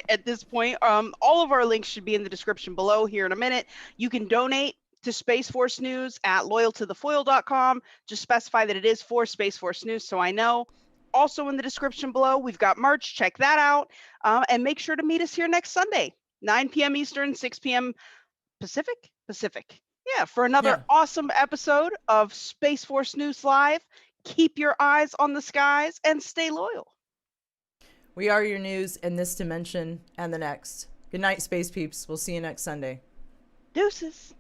at this point. All of our links should be in the description below here in a minute. You can donate to Space Force News at loyaltothefoil.com. Just specify that it is for Space Force News so I know. Also in the description below, we've got merch. Check that out. And make sure to meet us here next Sunday, 9 p.m. Eastern, 6 p.m. Pacific? Pacific. Yeah, for another awesome episode of Space Force News Live. Keep your eyes on the skies and stay loyal. We are your news in this dimension and the next. Good night, Space Peeps. We'll see you next Sunday. Deuces.